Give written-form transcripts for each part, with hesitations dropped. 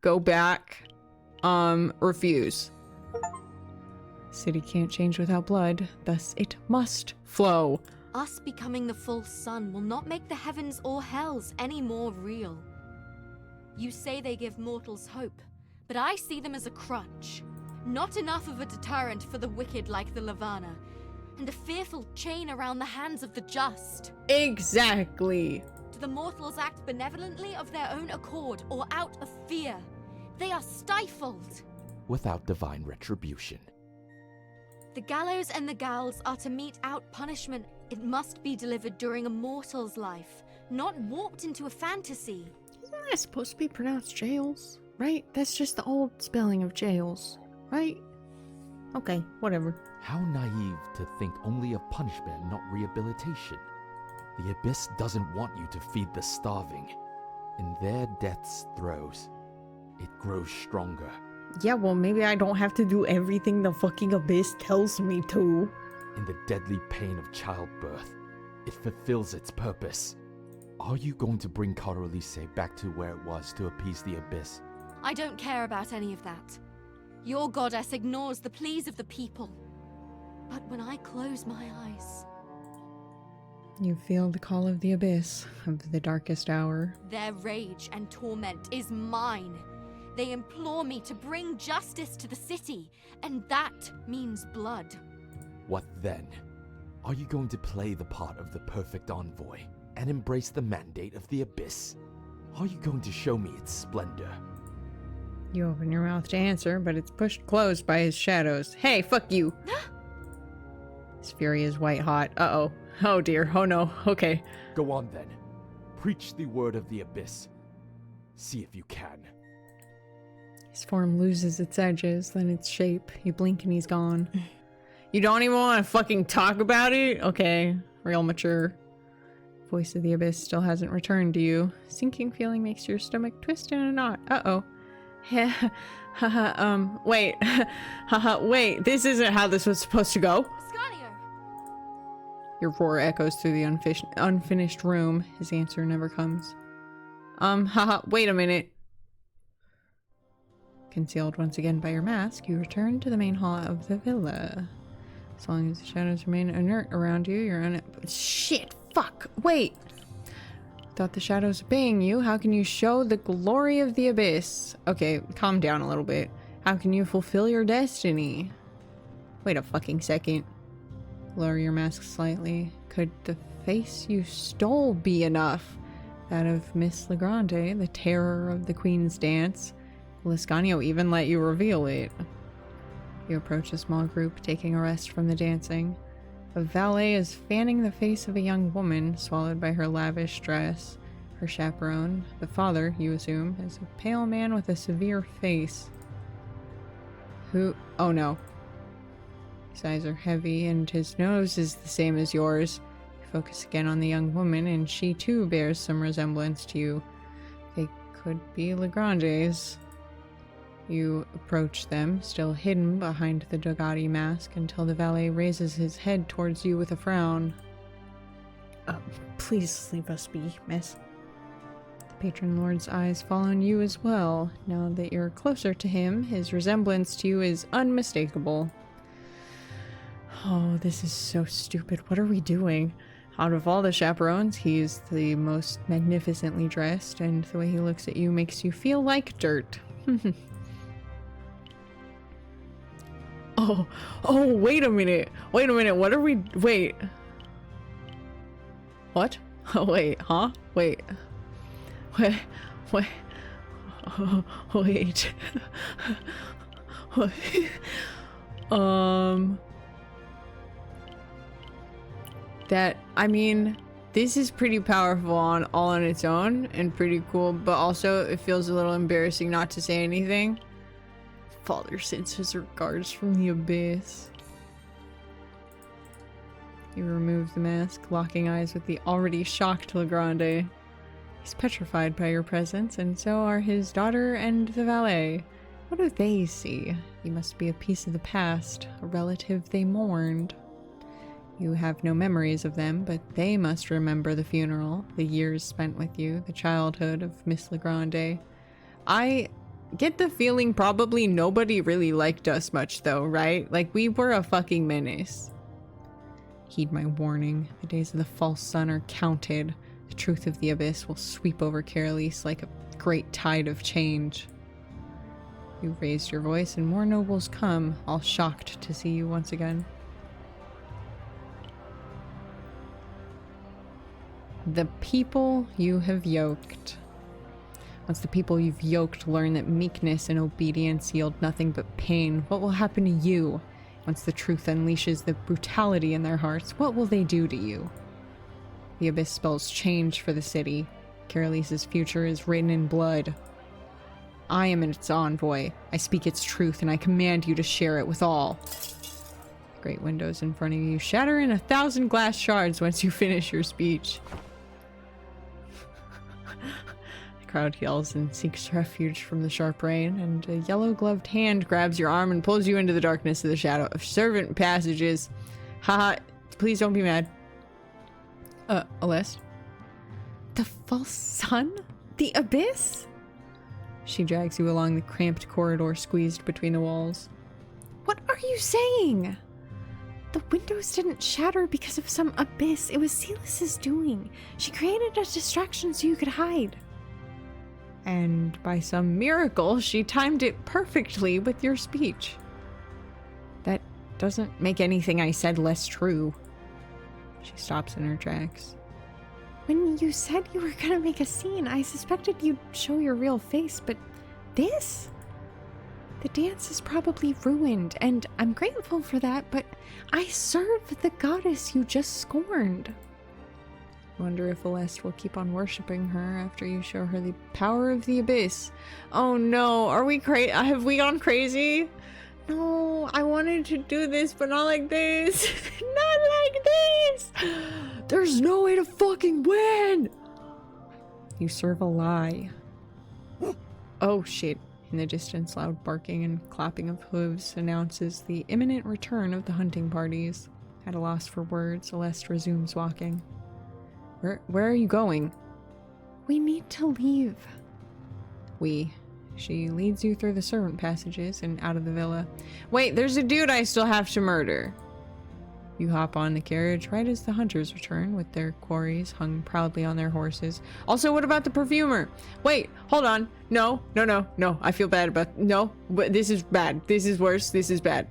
go back. Refuse. City can't change without blood, thus it must flow. Us becoming the full sun will not make the heavens or hells any more real. You say they give mortals hope, but I see them as a crutch. Not enough of a deterrent for the wicked like the Lavanna, and a fearful chain around the hands of the just. Exactly. Do the mortals act benevolently of their own accord or out of fear? They are stifled. Without divine retribution. The gallows and the gals are to mete out punishment. It must be delivered during a mortal's life, not warped into a fantasy. Isn't that supposed to be pronounced jails? Right? That's just the old spelling of jails, right? Okay, whatever. How naive to think only of punishment and not rehabilitation. The Abyss doesn't want you to feed the starving. In their death's throes, it grows stronger. Yeah, well, maybe I don't have to do everything the fucking Abyss tells me to. In the deadly pain of childbirth, it fulfills its purpose. Are you going to bring Carolise back to where it was to appease the Abyss? I don't care about any of that. Your goddess ignores the pleas of the people. But when I close my eyes... You feel the call of the Abyss, of the darkest hour. Their rage and torment is mine. They implore me to bring justice to the city, and that means blood. What then? Are you going to play the part of the perfect envoy and embrace the mandate of the Abyss? Are you going to show me its splendor? You open your mouth to answer, but it's pushed closed by his shadows. Hey, fuck you! His fury is white hot. Uh-oh. Oh dear. Oh no. Okay. Go on then. Preach the word of the Abyss. See if you can. His form loses its edges, then its shape. You blink and he's gone. You don't even want to fucking talk about it? Okay. Real mature. Voice of the Abyss still hasn't returned to you. Sinking feeling makes your stomach twist in a knot. Uh-oh. Wait. Wait. This isn't how this was supposed to go. Your roar echoes through the unfinished room. His answer never comes. Wait a minute. Concealed once again by your mask, you return to the main hall of the villa. As long as the shadows remain inert around you, you're shit! Fuck! Wait! Thought the shadows obeying you. How can you show the glory of the Abyss? Okay, calm down a little bit. How can you fulfill your destiny? Wait a fucking second. Lower your mask slightly. Could the face you stole be enough? That of Miss Legrande, the terror of the Queen's dance. Will Ascanio even let you reveal it? You approach a small group, taking a rest from the dancing. A valet is fanning the face of a young woman, swallowed by her lavish dress. Her chaperone, the father, you assume, is a pale man with a severe face. Who? Oh no. His eyes are heavy, and his nose is the same as yours. You focus again on the young woman, and she too bears some resemblance to you. They could be Legrande's. You approach them, still hidden behind the Dogati mask, until the valet raises his head towards you with a frown. Please leave us be, miss. The patron lord's eyes fall on you as well. Now that you're closer to him, his resemblance to you is unmistakable. Oh, this is so stupid. What are we doing? Out of all the chaperones, he's the most magnificently dressed, and the way he looks at you makes you feel like dirt. Oh, wait a minute. Wait a minute. What are we... Wait. What? Oh, wait. Huh? Wait. Wait. Oh, wait. That, I mean, this is pretty powerful all on its own and pretty cool, but also it feels a little embarrassing not to say anything. Father sends his regards from the Abyss. You remove the mask, locking eyes with the already shocked Legrande. He's petrified by your presence, and so are his daughter and the valet. What do they see? You must be a piece of the past, a relative they mourned. You have no memories of them, but they must remember the funeral, the years spent with you, the childhood of Miss Legrande. I get the feeling probably nobody really liked us much though, right? Like, we were a fucking menace. Heed my warning. The days of the false sun are counted. The truth of the abyss will sweep over Caerlease like a great tide of change. You raised your voice and more nobles come, all shocked to see you once again. The people you have yoked. Once the people you've yoked learn that meekness and obedience yield nothing but pain, what will happen to you? Once the truth unleashes the brutality in their hearts, what will they do to you? The abyss spells change for the city. Caerlease's future is written in blood. I am its envoy. I speak its truth, and I command you to share it with all. The great windows in front of you shatter in 1,000 glass shards once you finish your speech. The crowd yells and seeks refuge from the sharp rain, and a yellow-gloved hand grabs your arm and pulls you into the darkness of the shadow of servant passages. Haha, please don't be mad. Alest? The false sun? The abyss? She drags you along the cramped corridor squeezed between the walls. What are you saying? The windows didn't shatter because of some abyss. It was Silas's doing. She created a distraction so you could hide. And by some miracle, she timed it perfectly with your speech. That doesn't make anything I said less true. She stops in her tracks. When you said you were gonna make a scene, I suspected you'd show your real face, but this? The dance is probably ruined, and I'm grateful for that, but I serve the goddess you just scorned. Wonder if Alest will keep on worshipping her after you show her the power of the abyss. Oh no, are we have we gone crazy? No, I wanted to do this, but not like this. Not like this! There's no way to fucking win! You serve a lie. Oh shit. In the distance, loud barking and clapping of hooves announces the imminent return of the hunting parties. At a loss for words, Alest resumes walking. Where are you going? We need to leave. She leads you through the servant passages and out of the villa. Wait, there's a dude I still have to murder. You hop on the carriage right as the hunters return with their quarries hung proudly on their horses. Also, what about the perfumer? Wait, hold on. No. I feel bad about... No, this is bad. This is worse. This is bad.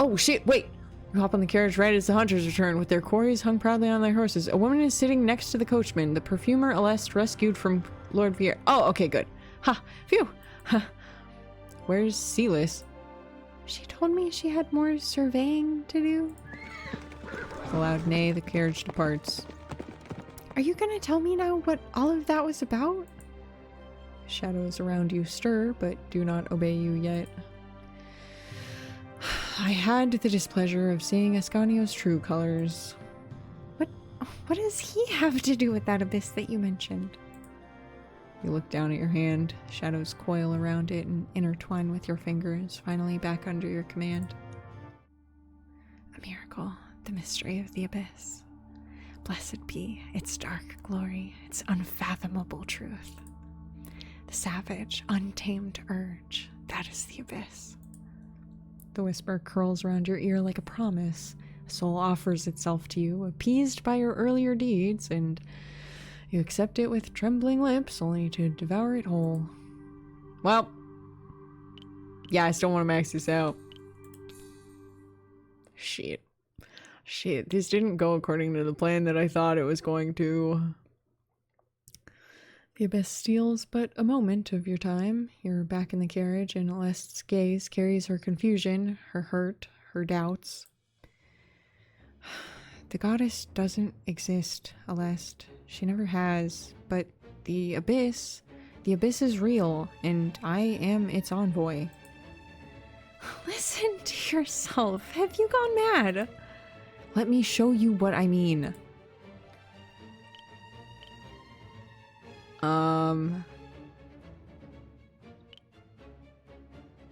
Oh, shit, wait. You hop on the carriage right as the hunters return with their quarries hung proudly on their horses. A woman is sitting next to the coachman, the perfumer Alest rescued from Lord Vier. Oh, okay, good. Ha, phew. Ha. Where's Silas? She told me she had more surveying to do. With a loud neigh, the carriage departs. Are you gonna tell me now what all of that was about? Shadows around you stir, but do not obey you yet. I had the displeasure of seeing Ascanio's true colors. What does he have to do with that abyss that you mentioned? You look down at your hand. Shadows coil around it and intertwine with your fingers, finally back under your command. A miracle, the mystery of the abyss. Blessed be its dark glory, its unfathomable truth. The savage, untamed urge, that is the abyss. The whisper curls around your ear like a promise. A soul offers itself to you, appeased by your earlier deeds, and you accept it with trembling lips, only to devour it whole. Well, yeah, I still want to max this out. Shit, this didn't go according to the plan that I thought it was going to. The abyss steals but a moment of your time. You're back in the carriage, and Alest's gaze carries her confusion, her hurt, her doubts. The goddess doesn't exist, Alest. She never has. But the abyss is real, and I am its envoy. Listen to yourself. Have you gone mad? Let me show you what I mean.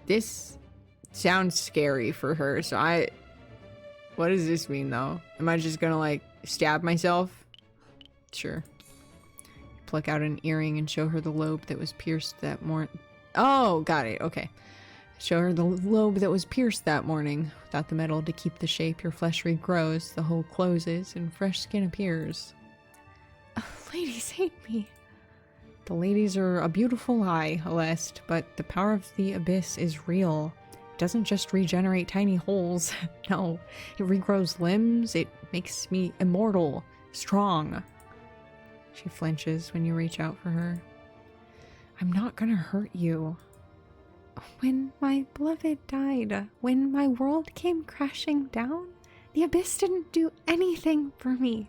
This sounds scary for her, so what does this mean, though? Am I just gonna, like, stab myself? Sure. Pluck out an earring and show her the lobe that was pierced that morning. Oh, got it. Okay. Show her the lobe that was pierced that morning. Without the metal to keep the shape, your flesh regrows, the hole closes, and fresh skin appears. Ladies hate me. The ladies are a beautiful lie, Aleste, but the power of the abyss is real. It doesn't just regenerate tiny holes. No, it regrows limbs. It makes me immortal, strong. She flinches when you reach out for her. I'm not gonna hurt you. When my beloved died, when my world came crashing down, the abyss didn't do anything for me.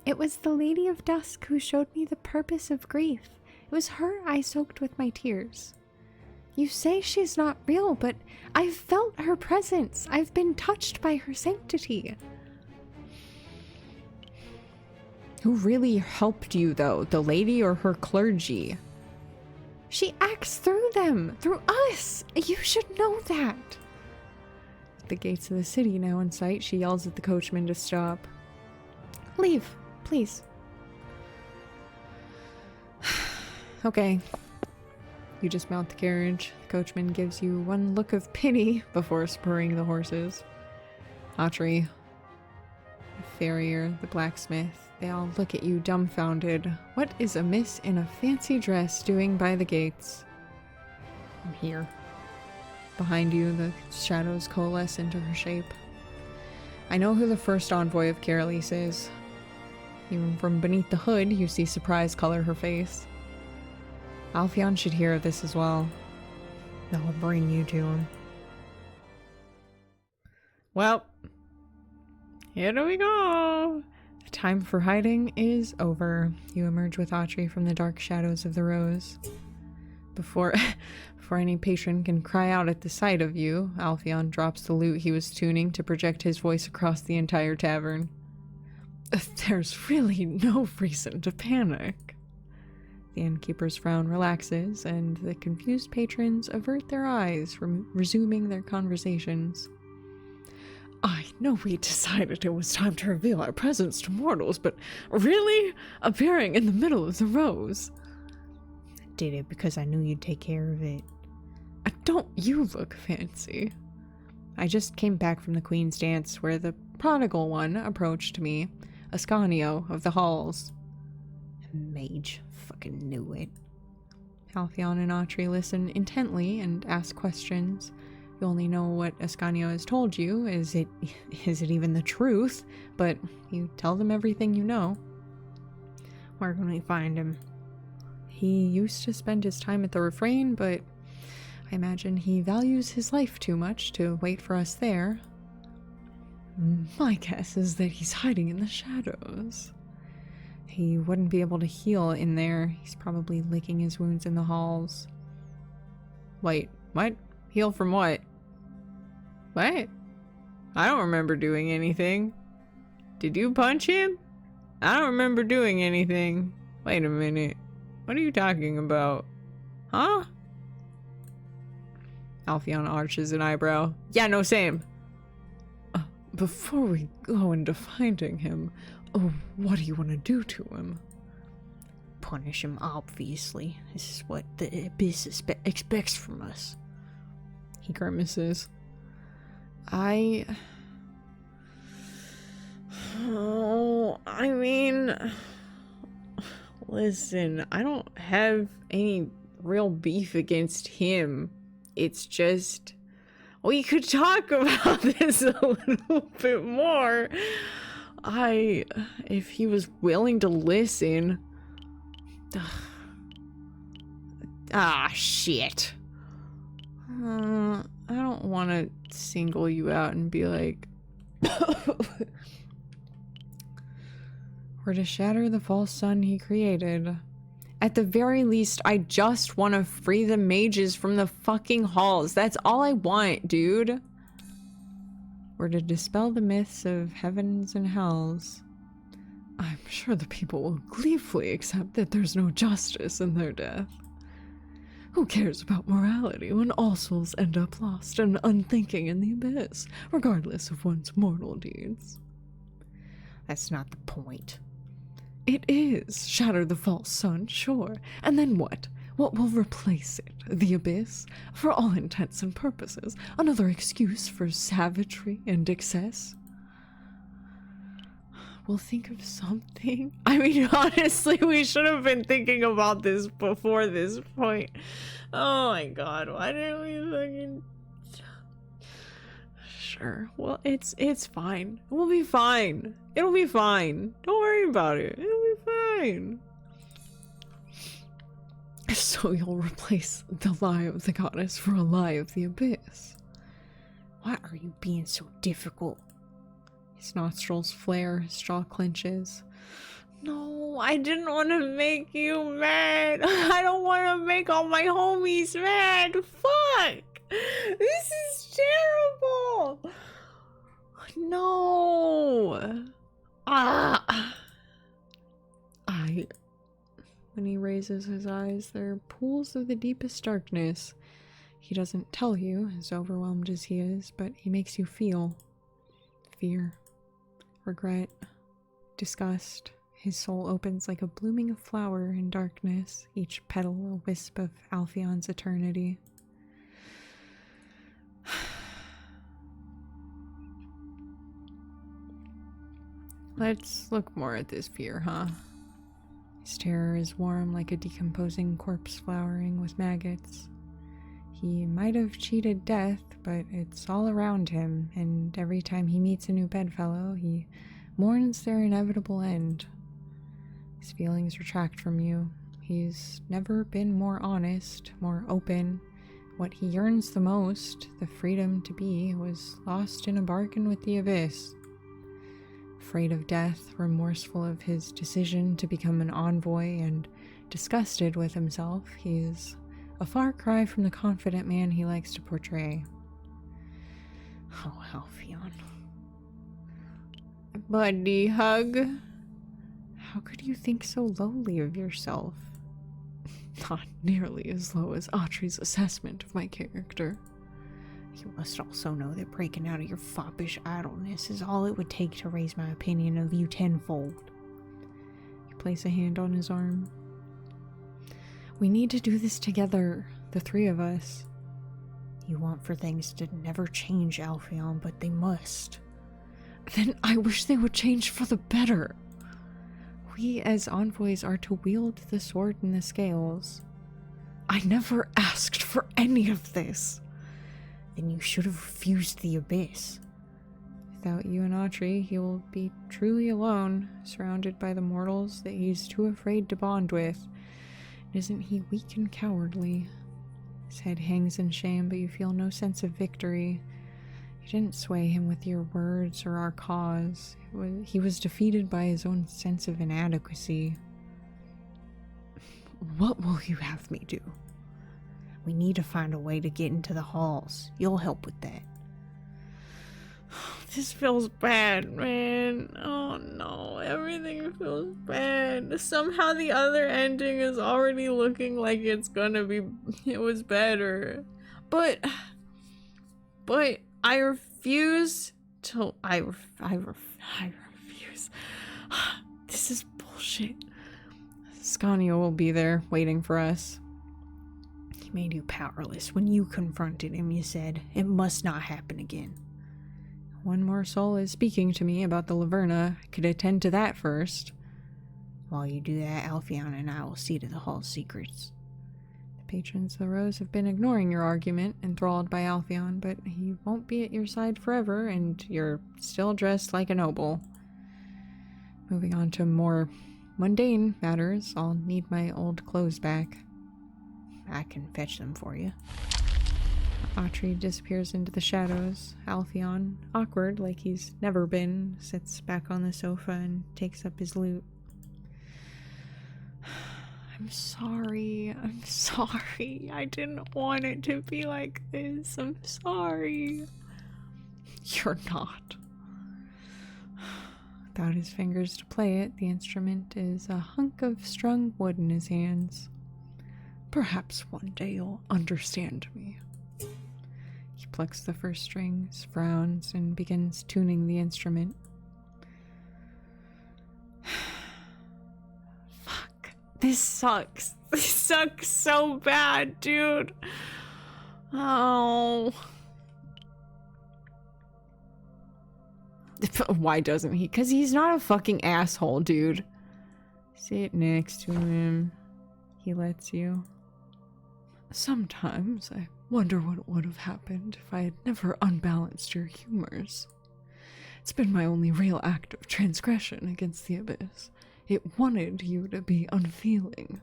It was the Lady of Dusk who showed me the purpose of grief. It was her I soaked with my tears. You say she's not real, but I've felt her presence. I've been touched by her sanctity. Who really helped you, though? The lady or her clergy? She acts through them, through us. You should know that. At the gates of the city now in sight, she yells at the coachman to stop. Leave, please. Okay. You just mount the carriage. The coachman gives you one look of pity before spurring the horses. Autry, the farrier, the blacksmith, they all look at you dumbfounded. What is a miss in a fancy dress doing by the gates? I'm here. Behind you, the shadows coalesce into her shape. I know who the first envoy of Carolis is. Even from beneath the hood, you see surprise color her face. Alphion should hear of this as well. I'll bring you to him. Well, here we go. The time for hiding is over. You emerge with Autry from the dark shadows of the rose. Before any patron can cry out at the sight of you, Alphion drops the lute he was tuning to project his voice across the entire tavern. There's really no reason to panic. The innkeeper's frown relaxes, and the confused patrons avert their eyes from resuming their conversations. I know we decided it was time to reveal our presence to mortals, but really? Appearing in the middle of the rose? I did it because I knew you'd take care of it. Don't you look fancy? I just came back from the Queen's dance where the prodigal one approached me, Ascanio of the halls. Mage. Fucking knew it. Alphion and Autry listen intently and ask questions. You only know what Ascanio has told you. Is it even the truth? But you tell them everything you know. Where can we find him? He used to spend his time at the refrain, but I imagine he values his life too much to wait for us there. My guess is that he's hiding in the shadows. He wouldn't be able to heal in there. He's probably licking his wounds in the halls. Wait, what? Heal from what? What? I don't remember doing anything. Did you punch him? I don't remember doing anything. Wait a minute. What are you talking about? Huh? Alphion arches an eyebrow. Yeah, no, same. Before we go into finding him, what do you want to do to him? Punish him, obviously. This is what the abyss expects from us. He grimaces. Listen, I don't have any real beef against him. It's just, we could talk about this a little bit more. If he was willing to listen. Shit. I don't want to single you out and be like, or to shatter the false sun he created. At the very least, I just want to free the mages from the fucking halls. That's all I want, dude. Or to dispel the myths of heavens and hells. I'm sure the people will gleefully accept that there's no justice in their death. Who cares about morality when all souls end up lost and unthinking in the abyss, regardless of one's mortal deeds? That's not the point. It is. Shatter the false sun, sure. And then what? What will replace it? The abyss? For all intents and purposes, another excuse for savagery and excess? We'll think of something. I mean, honestly, we should have been thinking about this before this point. Oh my god, why didn't we fucking... Sure, well, it's fine. We'll be fine. It'll be fine. Don't worry about it. It'll be fine. So you'll replace the lie of the goddess for a lie of the abyss. Why are you being so difficult? His nostrils flare, his jaw clenches. No, I didn't want to make you mad. I don't want to make all my homies mad. Fuck! This is terrible! No! When he raises his eyes, they're pools of the deepest darkness. He doesn't tell you, as overwhelmed as he is, but he makes you feel fear, regret, disgust. His soul opens like a blooming flower in darkness, each petal a wisp of Alfion's eternity. Let's look more at this fear, huh? His terror is warm like a decomposing corpse flowering with maggots. He might have cheated death, but it's all around him, and every time he meets a new bedfellow, he mourns their inevitable end. His feelings retract from you. He's never been more honest, more open. What he yearns the most, the freedom to be, was lost in a bargain with the abyss. Afraid of death, remorseful of his decision to become an envoy, and disgusted with himself, he is a far cry from the confident man he likes to portray. Oh, Alfion. Buddy hug. How could you think so lowly of yourself? Not nearly as low as Audrey's assessment of my character. You must also know that breaking out of your foppish idleness is all it would take to raise my opinion of you tenfold. You place a hand on his arm. We need to do this together, the three of us. You want for things to never change, Alfion, but they must. Then I wish they would change for the better. We as envoys are to wield the sword and the scales. I never asked for any of this. Then you should have refused the abyss. Without you and Audrey, he will be truly alone, surrounded by the mortals that he's too afraid to bond with. Isn't he weak and cowardly? His head hangs in shame, but you feel no sense of victory. You didn't sway him with your words or our cause. He was defeated by his own sense of inadequacy. What will you have me do? We need to find a way to get into the halls. You'll help with that. This feels bad, man. Oh no, everything feels bad. Somehow the other ending is already looking like it was better. But I refuse to, I refuse. This is bullshit. Scania will be there waiting for us. He made you powerless. When you confronted him, you said, it must not happen again. One more soul is speaking to me about the Laverna. I could attend to that first. While you do that, Alfion and I will see to the hall's secrets. The patrons of the Rose have been ignoring your argument, enthralled by Alfion, but he won't be at your side forever, and you're still dressed like a noble. Moving on to more mundane matters, I'll need my old clothes back. I can fetch them for you. Audrey disappears into the shadows. Alfion, awkward like he's never been, sits back on the sofa and takes up his lute. I'm sorry. I didn't want it to be like this. I'm sorry. You're not. Without his fingers to play it, the instrument is a hunk of strung wood in his hands. Perhaps one day you'll understand me. He plucks the first strings, frowns, and begins tuning the instrument. Fuck. This sucks. This sucks so bad, dude. Oh. Why doesn't he? Because he's not a fucking asshole, dude. Sit next to him. He lets you. Sometimes I wonder what would have happened if I had never unbalanced your humors. It's been my only real act of transgression against the abyss. It wanted you to be unfeeling.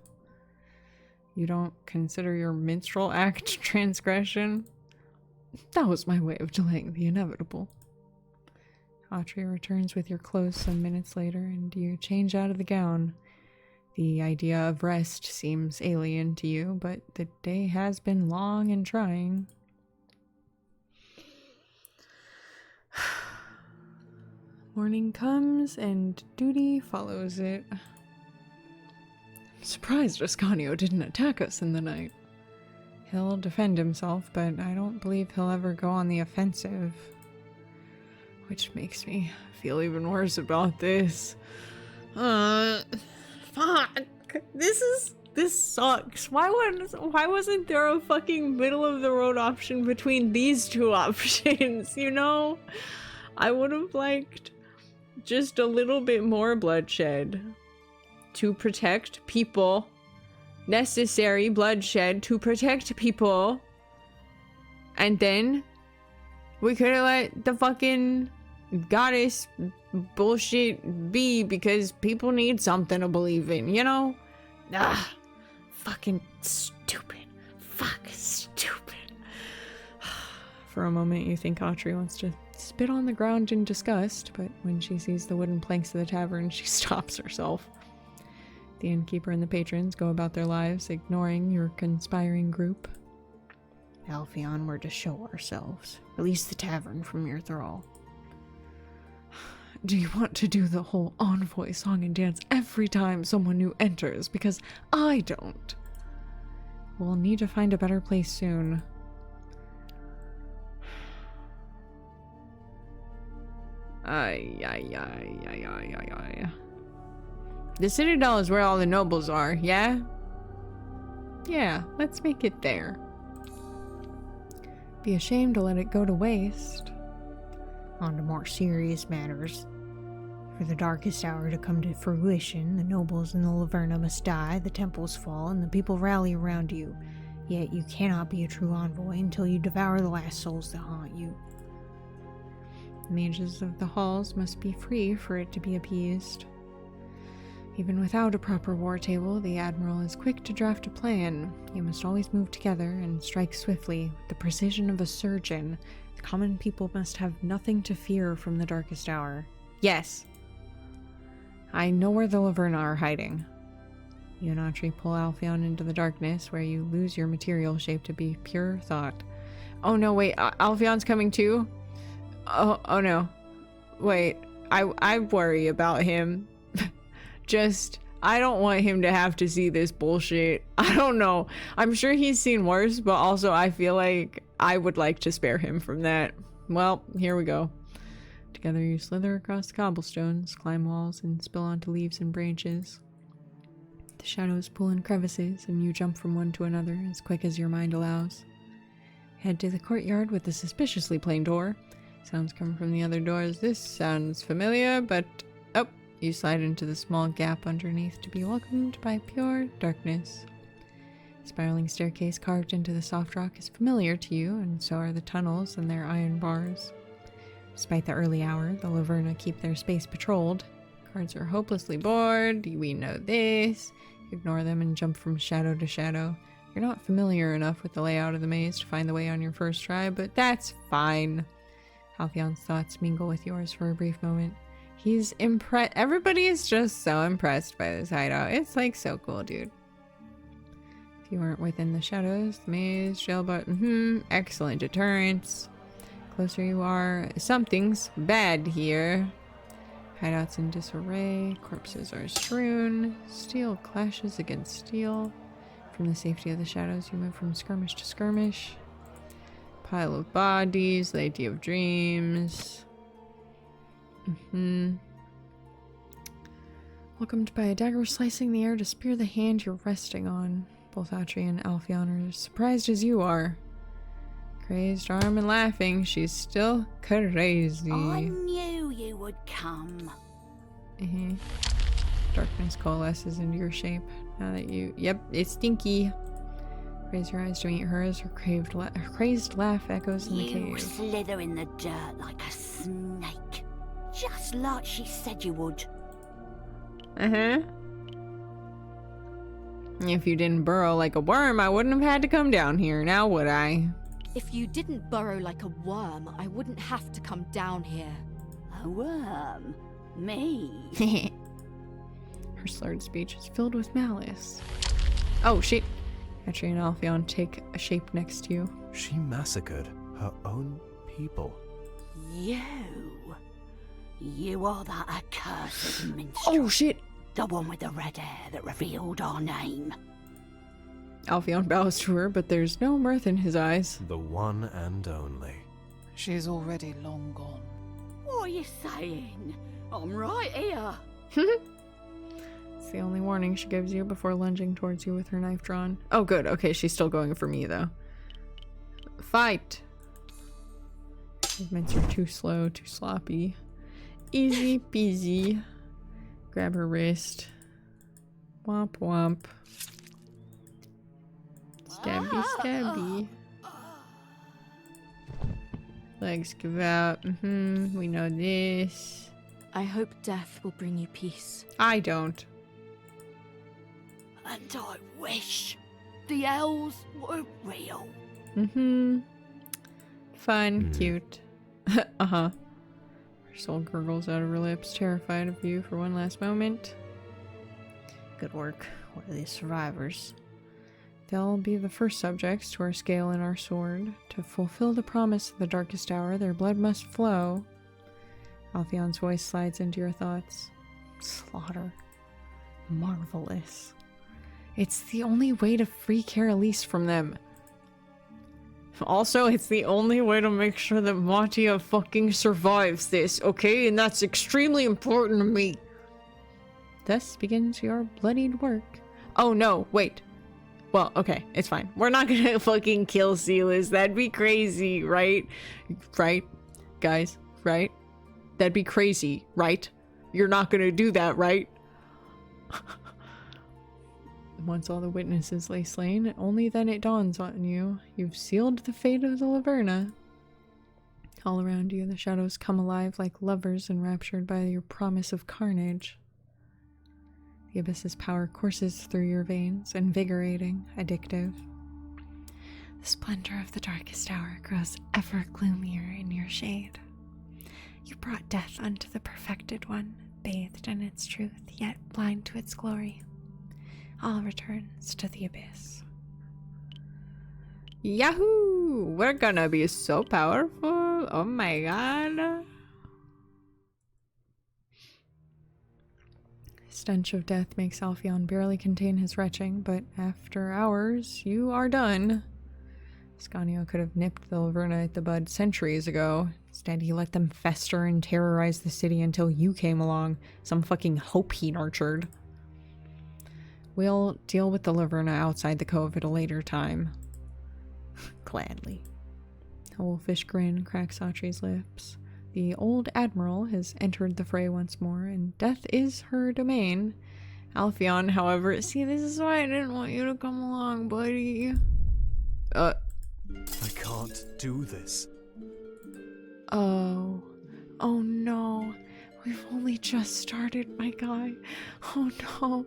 You don't consider your minstrel act transgression? That was my way of delaying the inevitable. Autry returns with your clothes some minutes later, and you change out of the gown. The idea of rest seems alien to you, but the day has been long and trying. Morning comes, and duty follows it. I'm surprised Ascanio didn't attack us in the night. He'll defend himself, but I don't believe he'll ever go on the offensive. Which makes me feel even worse about this. Fuck. This sucks. Why wasn't there a fucking middle of the road option between these two options, you know? I would have liked just a little bit more bloodshed to protect people. Necessary bloodshed to protect people. And then we could have let the fucking goddess bullshit be because people need something to believe in, you know? Ah, fucking stupid. Fuck, stupid. For a moment, you think Autry wants to spit on the ground in disgust, but when she sees the wooden planks of the tavern, she stops herself. The innkeeper and the patrons go about their lives, ignoring your conspiring group. Alpheon, we're to show ourselves. Release the tavern from your thrall. Do you want to do the whole envoy song and dance every time someone new enters? Because I don't. We'll need to find a better place soon. Ay. The Citadel is where all the nobles are, yeah? Yeah, let's make it there. Be ashamed to let it go to waste. On to more serious matters. For the darkest hour to come to fruition, the nobles in the Laverna must die, the temples fall, and the people rally around you. Yet you cannot be a true envoy until you devour the last souls that haunt you. The mages of the halls must be free for it to be appeased. Even without a proper war table, the Admiral is quick to draft a plan. You must always move together and strike swiftly, with the precision of a surgeon. The common people must have nothing to fear from the darkest hour. Yes! I know where the Laverna are hiding. You and Autry pull Alpheon into the darkness, where you lose your material shape to be pure thought. Oh no, wait, Alpheon's coming too? Oh no. Wait, I worry about him. I don't want him to have to see this bullshit. I don't know. I'm sure he's seen worse, but also I feel like I would like to spare him from that. Well, here we go. Together you slither across the cobblestones, climb walls, and spill onto leaves and branches. The shadows pull in crevices, and you jump from one to another as quick as your mind allows. Head to the courtyard with the suspiciously plain door. Sounds come from the other doors. This sounds familiar, but... oh, you slide into the small gap underneath to be welcomed by pure darkness. The spiraling staircase carved into the soft rock is familiar to you, and so are the tunnels and their iron bars. Despite the early hour, the Laverna keep their space patrolled. Guards are hopelessly bored. We know this. Ignore them and jump from shadow to shadow. You're not familiar enough with the layout of the maze to find the way on your first try, but that's fine. Alpheon's thoughts mingle with yours for a brief moment. He's impressed. Everybody is just so impressed by this hideout. It's like so cool, dude. If you aren't within the shadows, the maze, jailbot, excellent deterrence. Closer you are, something's bad here. Hideouts in disarray, corpses are strewn, steel clashes against steel. From the safety of the shadows, you move from skirmish to skirmish. Pile of bodies, lady of dreams. Welcomed by a dagger slicing the air to spear the hand you're resting on. Both Atri and Alfeon are as surprised as you are. Crazed arm and laughing, she's still crazy. I knew you would come. Darkness coalesces into your shape. Now that you... Yep, it's Stinky. Raise your eyes to meet her as her crazed laugh echoes in the You cave. slither in the dirt like a snake. Just like she said you would. If you didn't burrow like a worm, I wouldn't have had to come down here, now would I? If you didn't burrow like a worm, I wouldn't have to come down here. A worm? Me? Her slurred speech is filled with malice. Oh, shit. Atri and Alfeon take a shape next to you. She massacred her own people. You? You are that accursed minstrel. Oh, shit. The one with the red hair that revealed our name. Alfeon bows to her, but there's no mirth in his eyes. The one and only. She's already long gone. What are you saying? I'm right here. It's the only warning she gives you before lunging towards you with her knife drawn. Oh, good. Okay, she's still going for me, though. Fight! Movements are too slow, too sloppy. Easy peasy. Grab her wrist. Womp womp. Stabby stabby. Legs give out. We know this. I hope death will bring you peace. I don't. And I wish the elves were real. Fun, cute. Her soul gurgles out of her lips, terrified of you for one last moment. Good work. What are these survivors? They'll be the first subjects to our scale and our sword. To fulfill the promise of the darkest hour, their blood must flow. Alfeon's voice slides into your thoughts. Slaughter. Marvelous. It's the only way to free Carolise from them. Also, it's the only way to make sure that Matia fucking survives this, okay? And that's extremely important to me. Thus begins your bloodied work. Oh no, wait. Well, okay, it's fine. We're not gonna fucking kill Silas. That'd be crazy, right? Right? Guys, right? That'd be crazy, right? You're not gonna do that, right? Once all the witnesses lay slain, only then it dawns on you. You've sealed the fate of the Laverna. All around you, the shadows come alive like lovers enraptured by your promise of carnage. The abyss's power courses through your veins, invigorating, addictive. The splendor of the darkest hour grows ever gloomier in your shade. You brought death unto the perfected one, bathed in its truth, yet blind to its glory. All returns to the abyss. Yahoo! We're gonna be so powerful! Oh my god! Stench of death makes Alfeon barely contain his retching, but after hours, you are done. Scanio could have nipped the Laverna at the bud centuries ago. Instead, he let them fester and terrorize the city until you came along. Some fucking hope he nurtured. We'll deal with the Laverna outside the cove at a later time. Gladly. A wolfish grin cracks Atri's lips. The old admiral has entered the fray once more, and death is her domain. Alfeon, however, see, this is why I didn't want you to come along, buddy. I can't do this. Oh. Oh no. We've only just started, my guy. Oh no.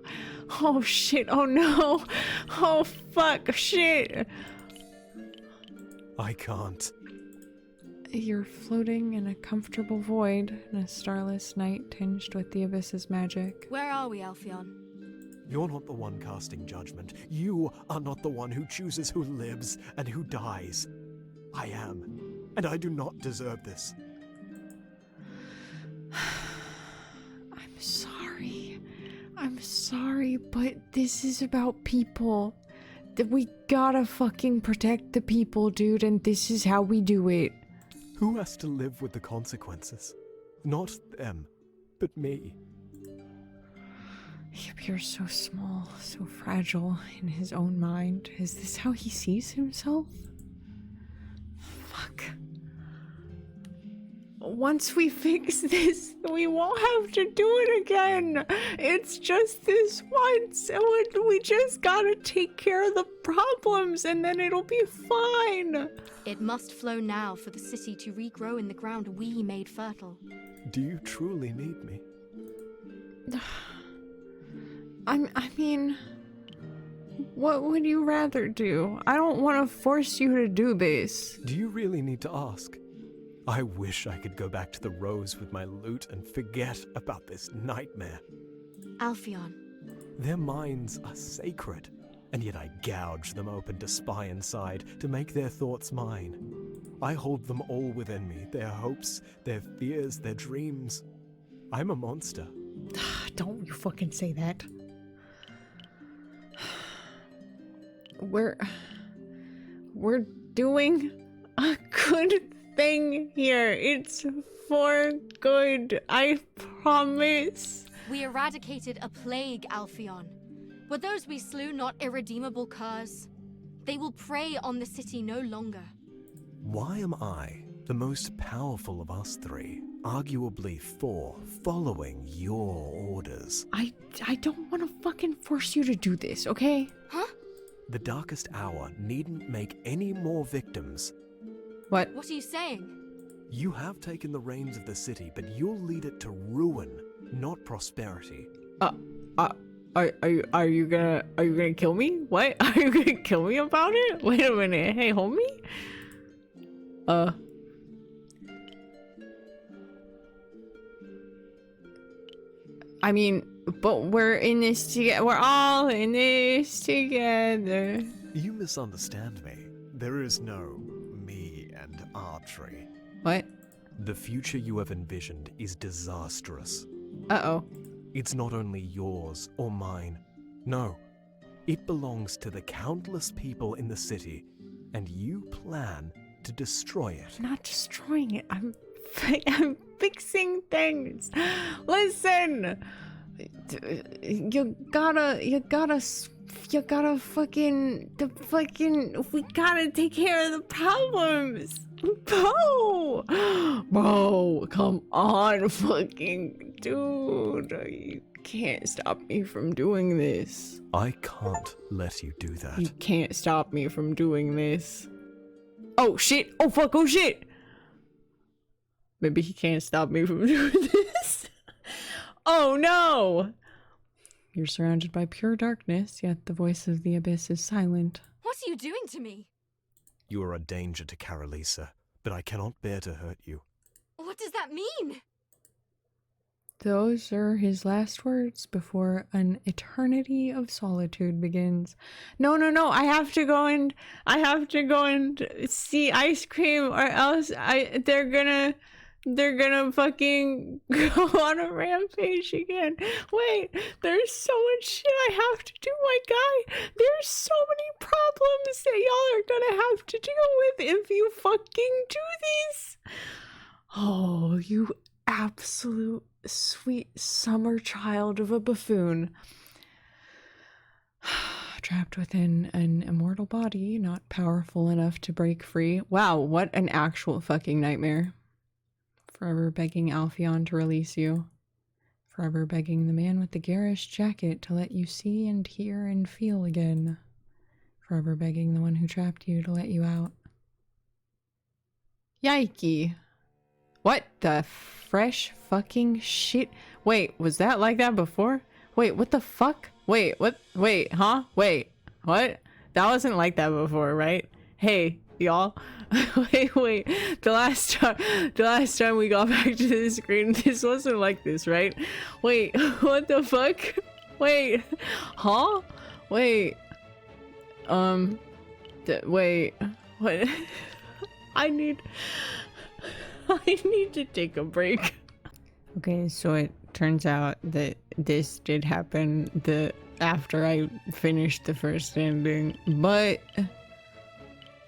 Oh shit. Oh no. Oh fuck. Shit. I can't. You're floating in a comfortable void in a starless night tinged with the abyss's magic. Where are we, Alfeon? You're not the one casting judgment. You are not the one who chooses who lives and who dies. I am, and I do not deserve this. I'm sorry, but this is about people. We gotta fucking protect the people, dude, and this is how we do it. Who has to live with the consequences? Not them, but me. He appears so small, so fragile in his own mind. Is this how he sees himself? Fuck. Once we fix this, we won't have to do it again. It's just this once, and we just gotta take care of the problems, and then it'll be fine. It must flow now for the city to regrow in the ground we made fertile. Do you truly need me? I mean, what would you rather do? I don't want to force you to do this. Do you really need to ask? I wish I could go back to the Rose with my loot and forget about this nightmare. Alpheon. Their minds are sacred, and yet I gouge them open to spy inside, to make their thoughts mine. I hold them all within me, their hopes, their fears, their dreams. I'm a monster. Don't you fucking say that. We're doing a good thing here. It's for good, I promise. We eradicated a plague, Alpheon. Were those we slew not irredeemable curs? They will prey on the city no longer. Why am I, the most powerful of us three, arguably for following your orders? I don't want to fucking force you to do this, okay? Huh? The darkest hour needn't make any more victims. What? What are you saying? You have taken the reins of the city, but you'll lead it to ruin, not prosperity. Are you gonna kill me? What? Are you gonna kill me about it? Wait a minute. Hey, homie? I mean, but we're in this together. We're all in this together. You misunderstand me. There is no me and our tree. What? The future you have envisioned is disastrous. Uh-oh. It's not only yours or mine. No, it belongs to the countless people in the city, and you plan to destroy it. I'm not destroying it. I'm fixing things. Listen, you gotta fucking, we gotta take care of the problems. Bro, come on, fucking dude. You can't stop me from doing this. I can't let you do that. You can't stop me from doing this. Oh shit, oh fuck, oh shit. Maybe he can't stop me from doing this. Oh no! You're surrounded by pure darkness, yet the voice of the abyss is silent. What are you doing to me? You are a danger to Carolisa, but I cannot bear to hurt you. What does that mean? Those are his last words before an eternity of solitude begins. No, I have to go and see ice cream, or else they're gonna fucking go on a rampage again. Wait, there's so much shit I have to do, my guy. There's so many problems that y'all are gonna have to deal with if you fucking do these. Oh, you absolute sweet summer child of a buffoon. Trapped within an immortal body, not powerful enough to break free. Wow, what an actual fucking nightmare. Forever begging Alpheon to release you. Forever begging the man with the garish jacket to let you see and hear and feel again. Forever begging the one who trapped you to let you out. Yikey. What the fresh fucking shit? Wait, was that like that before? Wait, what the fuck? Wait, what? Wait, huh? Wait, what? That wasn't like that before, right? Hey, y'all. wait. The last time we got back to the screen, this wasn't like this, right? Wait, what the fuck? Wait, huh? Wait. Wait. What? I need to take a break. Okay, so it turns out that this did happen after I finished the first ending, but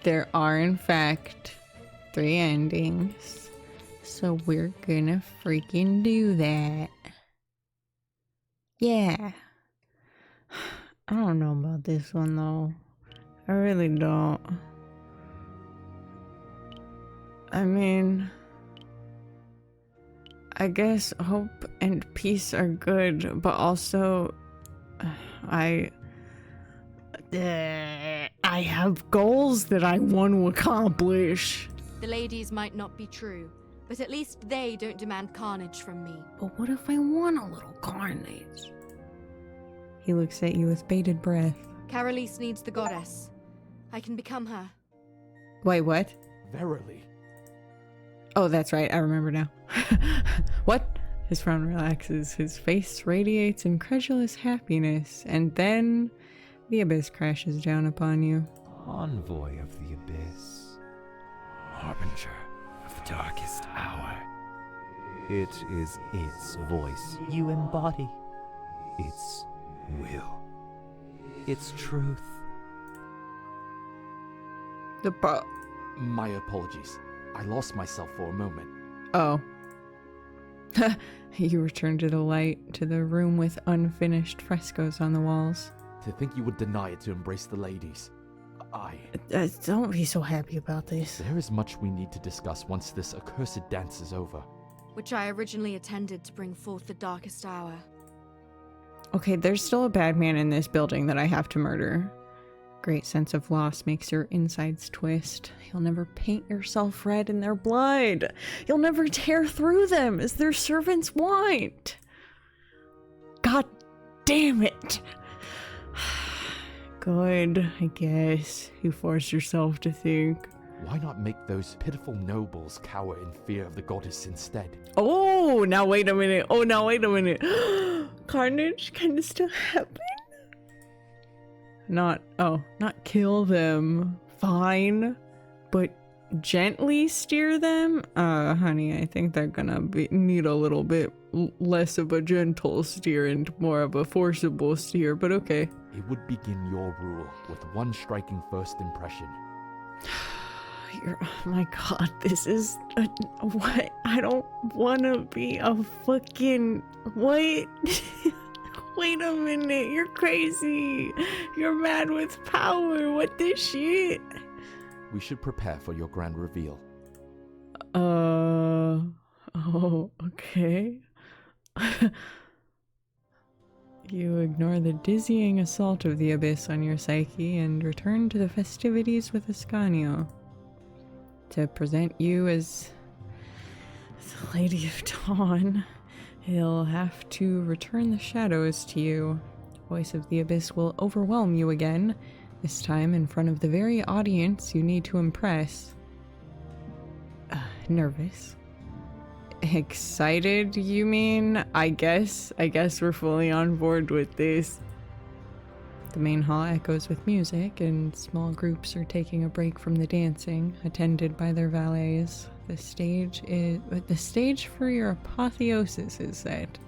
there are in fact 3 endings, so we're gonna freaking do that. Yeah. I don't know about this one though. I really don't. I mean, I guess hope and peace are good, but also I have goals that I want to accomplish. The ladies might not be true, but at least they don't demand carnage from me. But what if I want a little carnage? He looks at you with bated breath. Carolise needs the goddess. I can become her. Wait, what? Verily. Oh, that's right. I remember now. What? His frown relaxes. His face radiates incredulous happiness. And then the abyss crashes down upon you. Envoy of the abyss. Harbinger of the darkest hour. It is its voice you embody. Its will. Its truth. My apologies. I lost myself for a moment. Oh. You return to the light, to the room with unfinished frescoes on the walls. To think you would deny it to embrace the ladies. Don't be so happy about this. There is much we need to discuss once this accursed dance is over. Which I originally attended to bring forth the darkest hour. Okay, there's still a bad man in this building that I have to murder. Great sense of loss makes your insides twist. You'll never paint yourself red in their blood. You'll never tear through them as their servants want. God damn it. Good, I guess. You force yourself to think. Why not make those pitiful nobles cower in fear of the goddess instead? Oh, now wait a minute. Carnage can still happen? Not kill them. Fine. But gently steer them? Honey, I think they're gonna need a little bit less of a gentle steer and more of a forcible steer, but okay. It would begin your rule with one striking first impression. Oh my god, this is what? I don't want to be a fucking what? Wait a minute, you're crazy. You're mad with power. What the shit? We should prepare for your grand reveal. Oh, okay. You ignore the dizzying assault of the abyss on your psyche and return to the festivities with Ascanio. To present you as the Lady of Dawn, he'll have to return the shadows to you. The voice of the abyss will overwhelm you again, this time in front of the very audience you need to impress. Nervous? Excited, you mean? I guess we're fully on board with this. The main hall echoes with music, and small groups are taking a break from the dancing, attended by their valets. The stage for your apotheosis is set.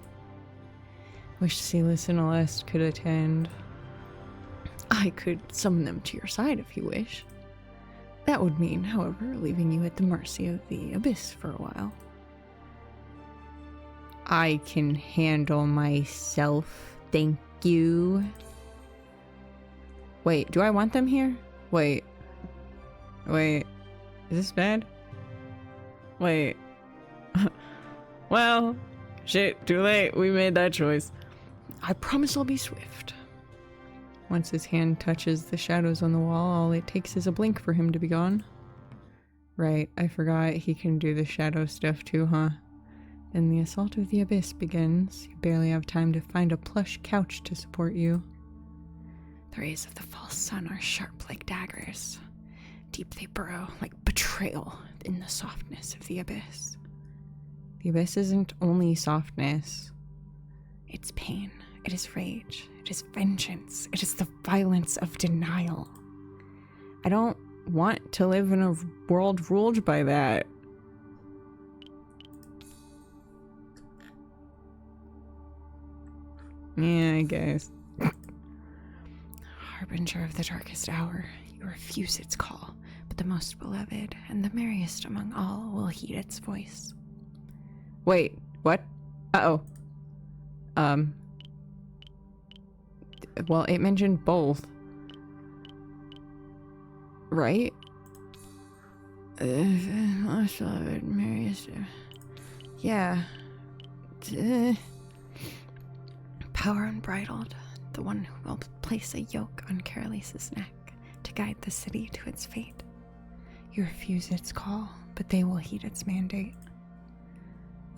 Wish Silas and Aleste could attend. I could summon them to your side if you wish. That would mean, however, leaving you at the mercy of the abyss for a while. I can handle myself, thank you. Wait, do I want them here? Wait, is this bad? Wait. Well, shit, too late, we made that choice. I promise I'll be swift. Once his hand touches the shadows on the wall, all it takes is a blink for him to be gone. Right, I forgot he can do the shadow stuff too, huh? Then the assault of the abyss begins. You barely have time to find a plush couch to support you. The rays of the false sun are sharp like daggers. Deep they burrow like betrayal in the softness of the abyss. The abyss isn't only softness. It's pain. It is rage. It is vengeance. It is the violence of denial. I don't want to live in a world ruled by that. Yeah, I guess. Harbinger of the darkest hour, you refuse its call, but the most beloved and the merriest among all will heed its voice. Wait, what? Uh-oh. Well, it mentioned both. Right? Most beloved, merriest. Yeah. Power unbridled. The one who will place a yoke on Carolice's neck to guide the city to its fate. You refuse its call, but they will heed its mandate.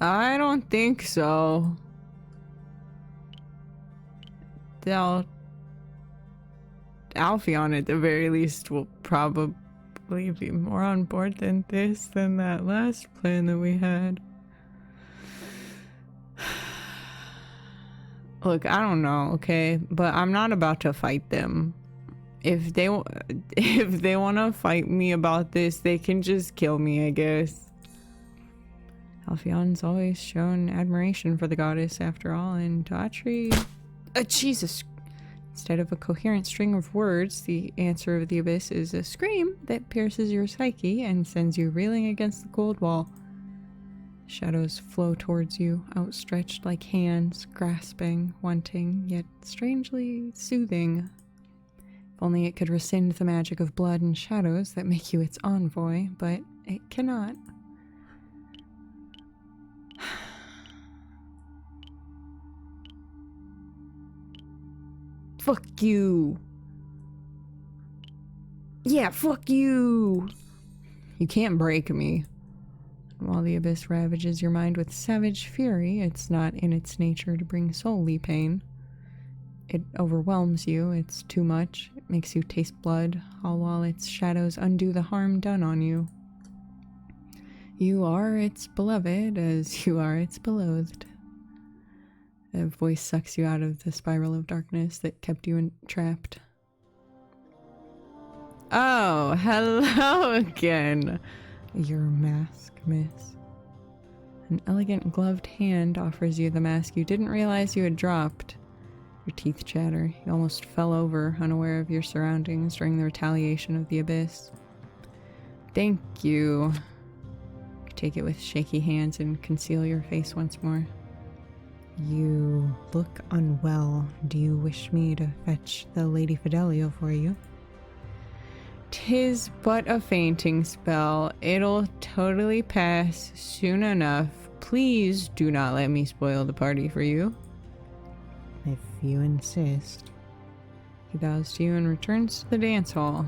I don't think so. Alpheon, at the very least, will probably be more on board than that last plan that we had. Look, I don't know, okay? But I'm not about to fight them. If they want to fight me about this, they can just kill me, I guess. Alpheon's always shown admiration for the goddess, after all, and Daughtry... Jesus! Instead of a coherent string of words, the answer of the abyss is a scream that pierces your psyche and sends you reeling against the cold wall. Shadows flow towards you, outstretched like hands, grasping, wanting, yet strangely soothing. If only it could rescind the magic of blood and shadows that make you its envoy, but it cannot. Fuck you. Yeah, fuck you. You can't break me. While the abyss ravages your mind with savage fury, it's not in its nature to bring solely pain. It overwhelms you, it's too much, it makes you taste blood, all while its shadows undo the harm done on you. You are its beloved as you are its beloathed. A voice sucks you out of the spiral of darkness that kept you trapped. Oh, hello again. Your mask, miss. An elegant gloved hand offers you the mask you didn't realize you had dropped. Your teeth chatter. You almost fell over, unaware of your surroundings during the retaliation of the abyss. Thank you. You take it with shaky hands and conceal your face once more. You look unwell. Do you wish me to fetch the Lady Fidelio for you? 'Tis but a fainting spell. It'll totally pass soon enough. Please do not let me spoil the party for you. If you insist. He bows to you and returns to the dance hall.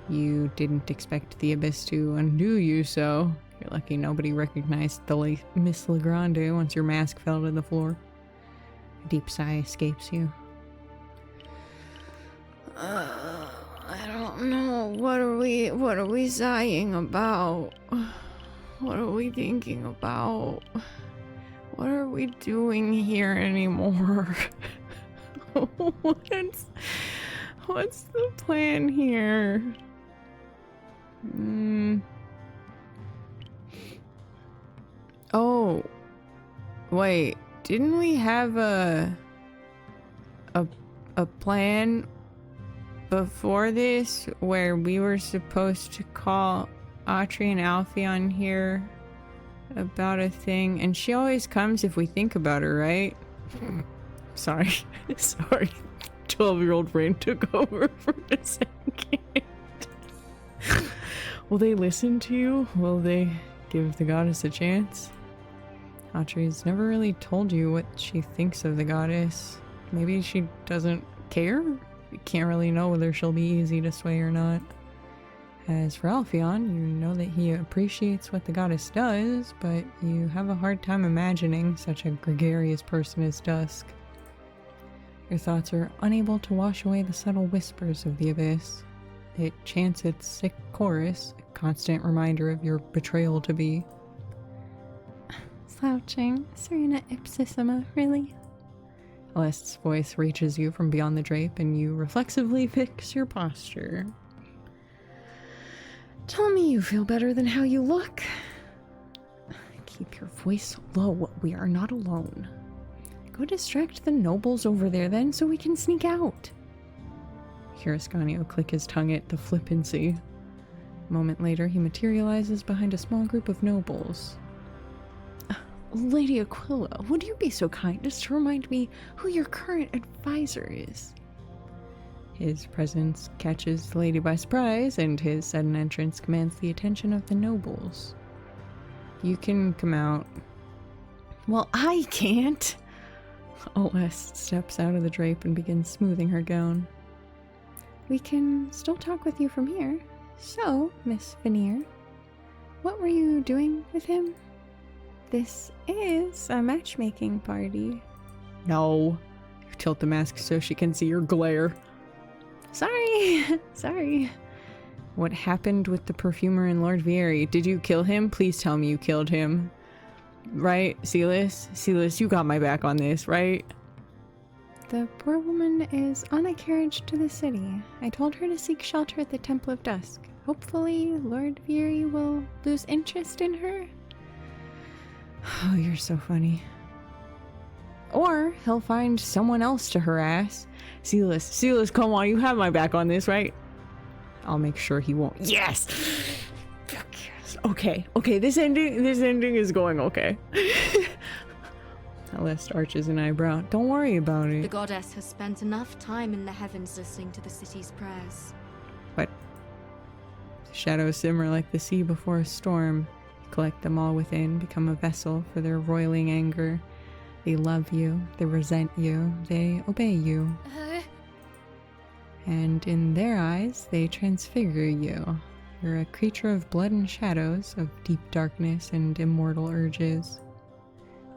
You didn't expect the abyss to undo you, so you're lucky nobody recognized the late Miss Legrande once your mask fell to the floor. A deep sigh escapes you. I don't know. What are we sighing about? What are we thinking about? What are we doing here anymore? What's the plan here? Oh, wait. Didn't we have a plan before this where we were supposed to call Autry and Alpheon here about a thing? And she always comes if we think about her, right? Sorry. 12-year-old brain took over for a second. Will they listen to you? Will they give the goddess a chance? Autry's never really told you what she thinks of the goddess. Maybe she doesn't care? You can't really know whether she'll be easy to sway or not. As for Alpheon, you know that he appreciates what the goddess does, but you have a hard time imagining such a gregarious person as Dusk. Your thoughts are unable to wash away the subtle whispers of the abyss. It chants its sick chorus, a constant reminder of your betrayal to be. Slouching, Serena Ipsissima, really? Celeste's voice reaches you from beyond the drape, and you reflexively fix your posture. Tell me you feel better than how you look. Keep your voice low. We are not alone. Go distract the nobles over there then, so we can sneak out. Hear Ascanio click his tongue at the flippancy. A moment later, he materializes behind a small group of nobles. Lady Aquila, would you be so kind as to remind me who your current advisor is? His presence catches the lady by surprise, and his sudden entrance commands the attention of the nobles. You can come out. Well, I can't. Alest steps out of the drape and begins smoothing her gown. We can still talk with you from here. So, Miss Veneer, what were you doing with him? This is a matchmaking party. No. You tilt the mask so she can see your glare. Sorry. Sorry. What happened with the perfumer and Lord Vieri? Did you kill him? Please tell me you killed him. Right, Silas? Silas, you got my back on this, right? The poor woman is on a carriage to the city. I told her to seek shelter at the Temple of Dusk. Hopefully, Lord Vieri will lose interest in her. Oh, you're so funny. Or he'll find someone else to harass. Silas, come on, you have my back on this, right? I'll make sure he won't. Yes! Yes. Okay, this ending is going okay. Alest arches an eyebrow. Don't worry about it. The goddess has spent enough time in the heavens listening to the city's prayers. What? The shadows simmer like the sea before a storm. Collect them all within, become a vessel for their roiling anger. They love you, they resent you, they obey you. And in their eyes, they transfigure you. You're a creature of blood and shadows, of deep darkness and immortal urges.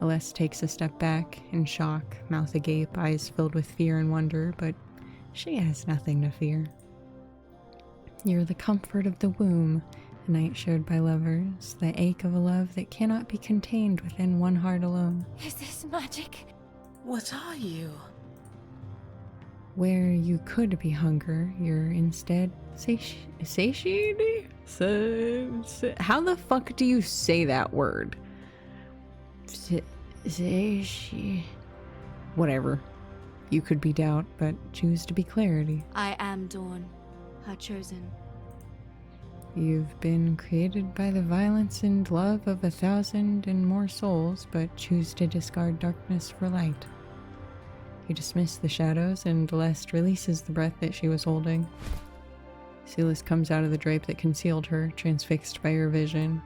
Alest takes a step back, in shock, mouth agape, eyes filled with fear and wonder, but she has nothing to fear. You're the comfort of the womb, the night shared by lovers, the ache of a love that cannot be contained within one heart alone. Is this magic? What are you? Where you could be hunger, you're instead satiety? How the fuck do you say that word? Whatever. You could be doubt, but choose to be clarity. I am Dawn, her chosen. You've been created by the violence and love of 1,000 and more souls, but choose to discard darkness for light. You dismiss the shadows, and Alest releases the breath that she was holding. Silas comes out of the drape that concealed her, transfixed by your vision.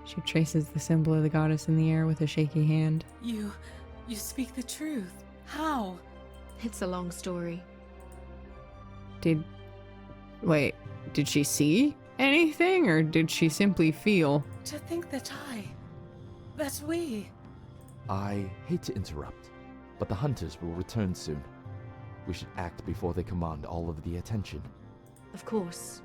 She traces the symbol of the goddess in the air with a shaky hand. You speak the truth. How? It's a long story. Did she see anything, or did she simply feel? To think that we... I hate to interrupt, but the hunters will return soon. We should act before they command all of the attention. Of course.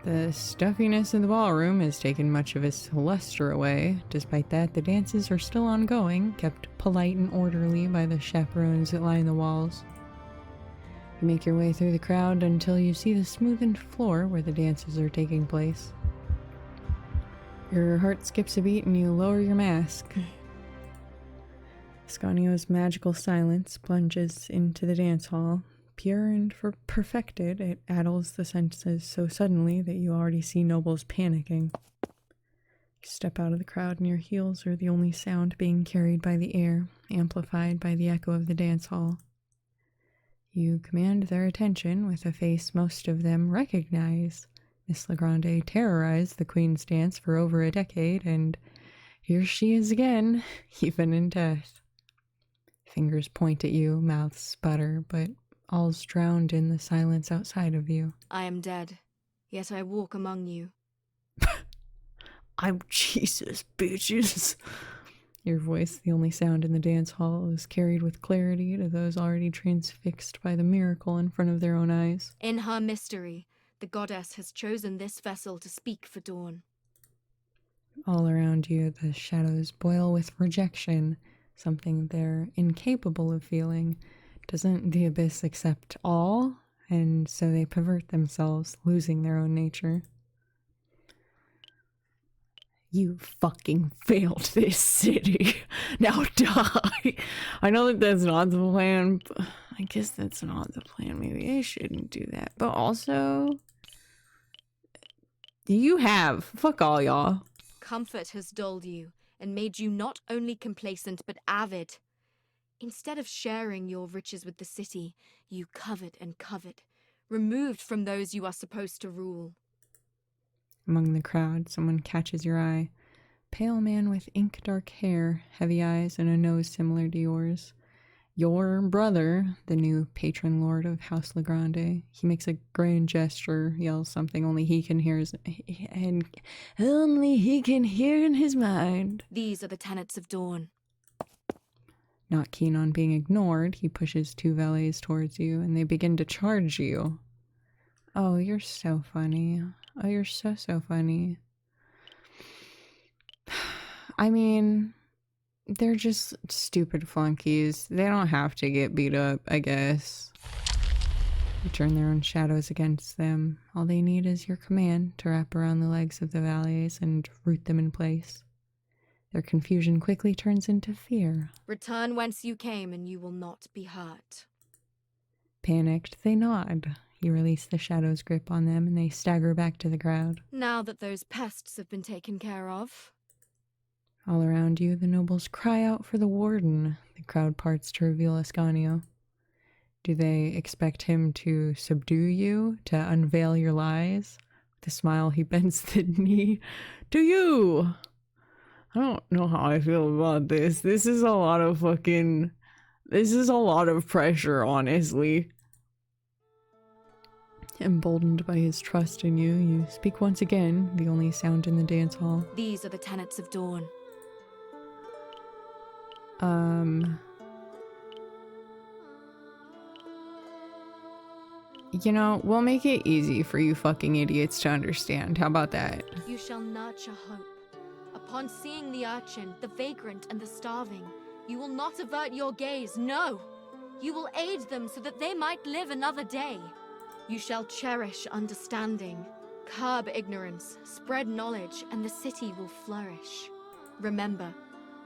The stuffiness in the ballroom has taken much of its luster away. Despite that, the dances are still ongoing, kept polite and orderly by the chaperones that line the walls. You make your way through the crowd until you see the smoothened floor where the dances are taking place. Your heart skips a beat and you lower your mask. Ascanio's magical silence plunges into the dance hall. Pure and perfected, it addles the senses so suddenly that you already see nobles panicking. You step out of the crowd and your heels are the only sound being carried by the air, amplified by the echo of the dance hall. You command their attention with a face most of them recognize. Miss Legrande terrorized the Queen's dance for over a decade, and here she is again, even in death. Fingers point at you, mouths sputter, but all's drowned in the silence outside of you. I am dead, yet I walk among you. I'm Jesus, bitches. Your voice, the only sound in the dance hall, is carried with clarity to those already transfixed by the miracle in front of their own eyes. In her mystery, the goddess has chosen this vessel to speak for Dawn. All around you, the shadows boil with rejection, something they're incapable of feeling. Doesn't the abyss accept all? And so they pervert themselves, losing their own nature. You fucking failed this city. Now die. I know that that's not the plan, but I guess that's not the plan. Maybe I shouldn't do that. But also, fuck all y'all. Comfort has dulled you, and made you not only complacent but avid. Instead of sharing your riches with the city, you covet and covet, removed from those you are supposed to rule. Among the crowd, someone catches your eye. Pale man with ink-dark hair, heavy eyes, and a nose similar to yours. Your brother, the new patron lord of House Legrande. He makes a grand gesture, yells something only he can hear, and only he can hear in his mind. These are the tenets of Dawn. Not keen on being ignored, he pushes 2 valets towards you, and they begin to charge you. Oh, you're so funny. Oh, you're so funny. I mean, they're just stupid flunkies. They don't have to get beat up, I guess. You turn their own shadows against them. All they need is your command to wrap around the legs of the valets and root them in place. Their confusion quickly turns into fear. Return whence you came and you will not be hurt. Panicked, they nod. You release the shadow's grip on them and they stagger back to the crowd. Now that those pests have been taken care of. All around you, the nobles cry out for the warden. The crowd parts to reveal Ascanio. Do they expect him to subdue you, to unveil your lies? With a smile, he bends the knee to you. I don't know how I feel about this. This is a lot of pressure, honestly. Emboldened by his trust in you, you speak once again, the only sound in the dance hall. These are the tenets of Dawn. You know, we'll make it easy for you fucking idiots to understand. How about that? You shall nurture hope. Upon seeing the urchin, the vagrant, and the starving, you will not avert your gaze, no! You will aid them so that they might live another day. You shall cherish understanding, curb ignorance, spread knowledge, and the city will flourish. Remember,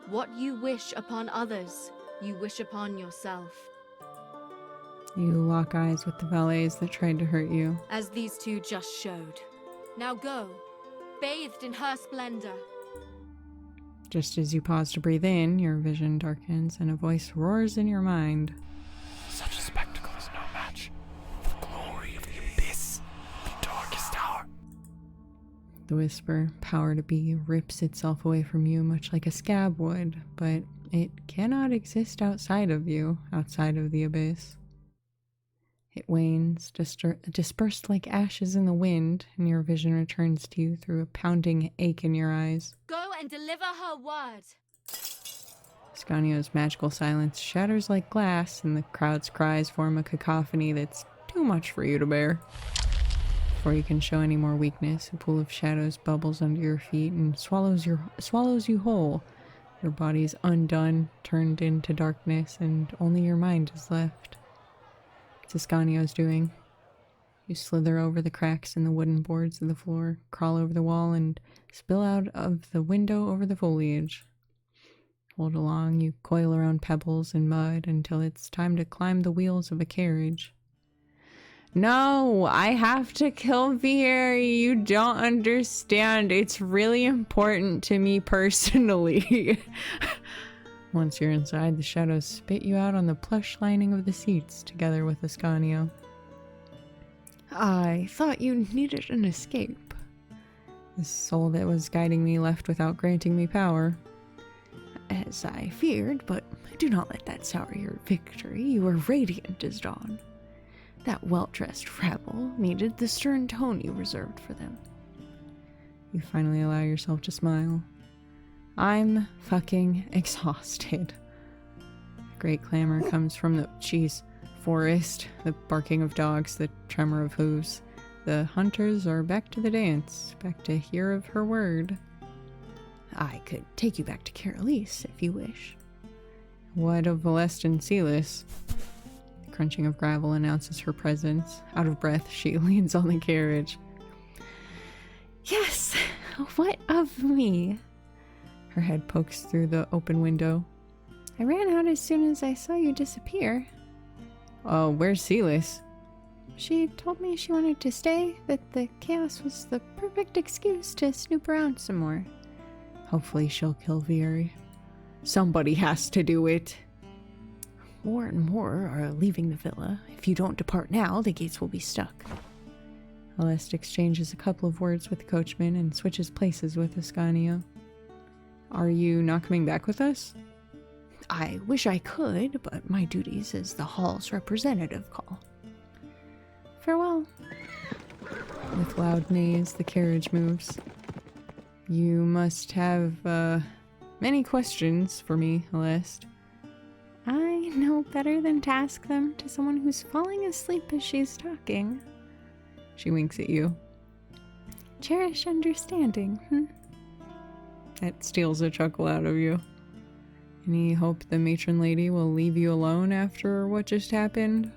what you wish upon others, you wish upon yourself. You lock eyes with the valets that tried to hurt you. As these 2 just showed. Now go, bathed in her splendor. Just as you pause to breathe in, your vision darkens and a voice roars in your mind. Such a spectacle is no match for the glory of the abyss, the darkest hour. The whisper, power to be, rips itself away from you much like a scab would, but it cannot exist outside of you, outside of the abyss. It wanes, dispersed like ashes in the wind, and your vision returns to you through a pounding ache in your eyes. Go and deliver her word. Ascanio's magical silence shatters like glass, and the crowd's cries form a cacophony that's too much for you to bear. Before you can show any more weakness, a pool of shadows bubbles under your feet and swallows you whole. Your body's undone, turned into darkness, and only your mind is left. It's Ascanio's doing. You slither over the cracks in the wooden boards of the floor, crawl over the wall, and spill out of the window over the foliage. Hold along, you coil around pebbles and mud until it's time to climb the wheels of a carriage. No, I have to kill Vieri. You don't understand. It's really important to me personally. Once you're inside, the shadows spit you out on the plush lining of the seats, together with Ascanio. I thought you needed an escape. The soul that was guiding me left without granting me power. As I feared, but do not let that sour your victory. You were radiant as dawn. That well-dressed rabble needed the stern tone you reserved for them. You finally allow yourself to smile. I'm fucking exhausted. A great clamor comes from the forest, the barking of dogs, the tremor of hooves. The hunters are back to the dance, back to hear of her word. I could take you back to Carolise if you wish. What of Valeste and Silas? The crunching of gravel announces her presence. Out of breath, she leans on the carriage. Yes, what of me? Her head pokes through the open window. I ran out as soon as I saw you disappear. Oh, where's Silas? She told me she wanted to stay, that the chaos was the perfect excuse to snoop around some more. Hopefully she'll kill Vieri. Somebody has to do it. More and more are leaving the villa. If you don't depart now, the gates will be stuck. Aleste exchanges a couple of words with the coachman and switches places with Ascanio. Are you not coming back with us? I wish I could, but my duties as the hall's representative call. Farewell. With loud neighs, the carriage moves. You must have, many questions for me, Aleste. I know better than to ask them to someone who's falling asleep as she's talking. She winks at you. Cherish understanding, That steals a chuckle out of you. Any hope the matron lady will leave you alone after what just happened?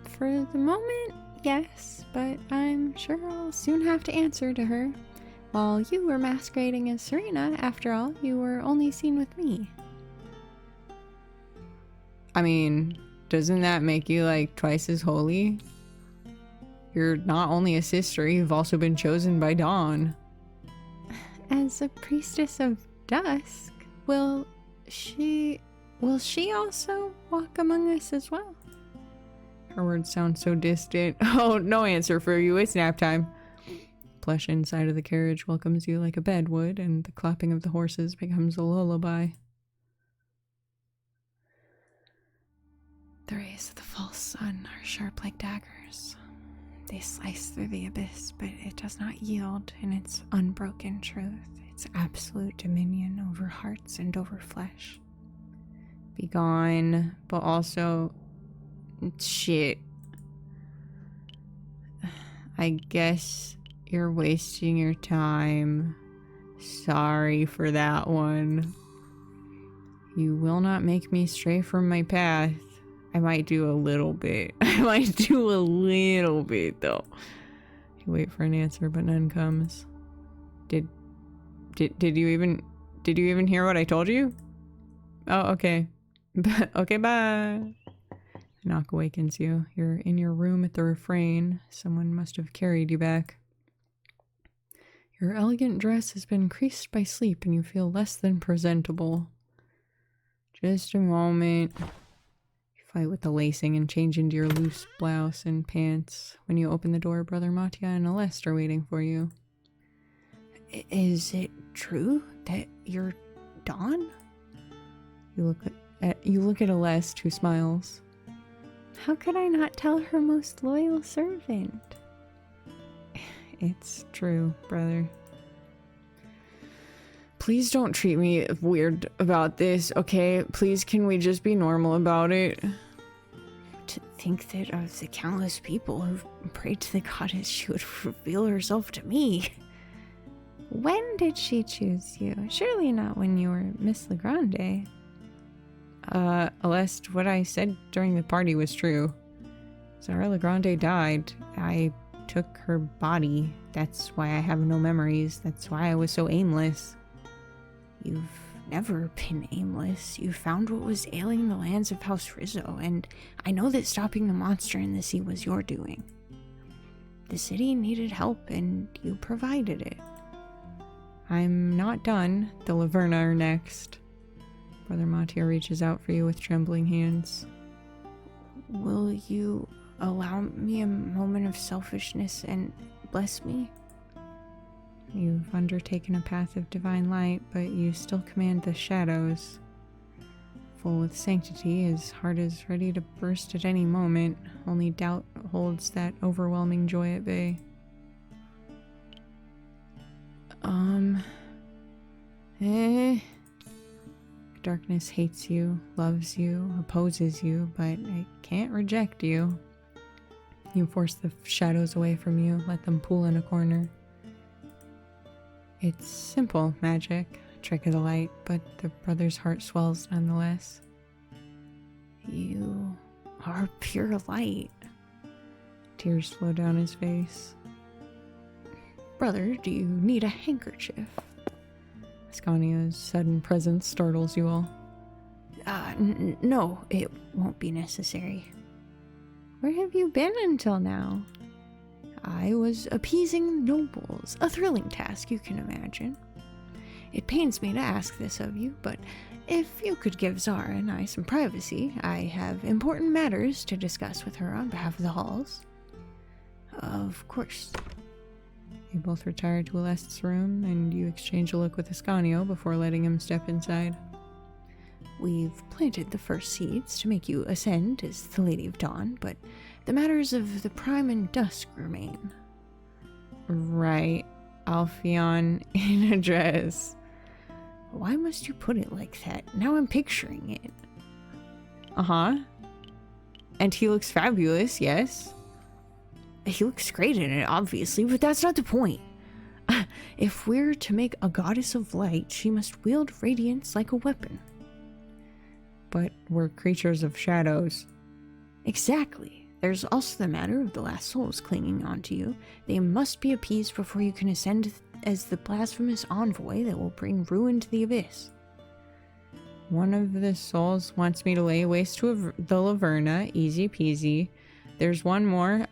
For the moment, yes, but I'm sure I'll soon have to answer to her. While you were masquerading as Serena, after all, you were only seen with me. I mean, doesn't that make you like twice as holy? You're not only a sister, you've also been chosen by Dawn. As a priestess of dusk, will she also walk among us as well? Her words sound so distant. Oh, no answer for you. It's nap time. Plush inside of the carriage welcomes you like a bed would, and the clapping of the horses becomes a lullaby. The rays of the false sun are sharp like daggers. They slice through the abyss, but it does not yield in its unbroken truth, its absolute dominion over hearts and over flesh. Be gone, but also... shit. I guess you're wasting your time. Sorry for that one. You will not make me stray from my path. I might do a little bit. Though. You wait for an answer, but none comes. Did you even hear what I told you? Oh, okay. Okay, bye. A knock awakens you. You're in your room at the refrain. Someone must have carried you back. Your elegant dress has been creased by sleep and you feel less than presentable. Just a moment. Fight with the lacing and change into your loose blouse and pants. When you open the door, Brother Mattia and Aleste are waiting for you. Is it true that you're Dawn? You look at Aleste, who smiles. How could I not tell her most loyal servant? It's true, brother. Please don't treat me weird about this, okay? Please, can we just be normal about it? To think that of the countless people who've prayed to the goddess, she would reveal herself to me. When did she choose you? Surely not when you were Miss Legrande. Aleste, what I said during the party was true. Zara Legrande died. I took her body. That's why I have no memories. That's why I was so aimless. You've never been aimless. You found what was ailing the lands of House Rizzo, and I know that stopping the monster in the sea was your doing. The city needed help, and you provided it. I'm not done. The Laverna are next. Brother Mattia reaches out for you with trembling hands. Will you allow me a moment of selfishness and bless me? You've undertaken a path of divine light, but you still command the shadows. Full with sanctity, his heart is ready to burst at any moment. Only doubt holds that overwhelming joy at bay. Darkness hates you, loves you, opposes you, but it can't reject you. You force the shadows away from you, let them pool in a corner. It's simple magic, a trick of the light, but the brother's heart swells nonetheless. You are pure light. Tears flow down his face. Brother, do you need a handkerchief? Ascanio's sudden presence startles you all. No, it won't be necessary. Where have you been until now? I was appeasing nobles, a thrilling task, you can imagine. It pains me to ask this of you, but if you could give Zara and I some privacy, I have important matters to discuss with her on behalf of the halls. Of course. You both retire to Alest's room, and you exchange a look with Ascanio before letting him step inside. We've planted the first seeds to make you ascend as the Lady of Dawn, but the matters of the Prime and Dusk remain. Right. Alpheon in a dress. Why must you put it like that? Now I'm picturing it. Uh-huh. And he looks fabulous, yes. He looks great in it, obviously, but that's not the point. If we're to make a goddess of light, she must wield radiance like a weapon. But we're creatures of shadows. Exactly. There's also the matter of the last souls clinging onto you. They must be appeased before you can ascend as the blasphemous envoy that will bring ruin to the abyss. One of the souls wants me to lay waste to the Laverna. Easy peasy. There's one more,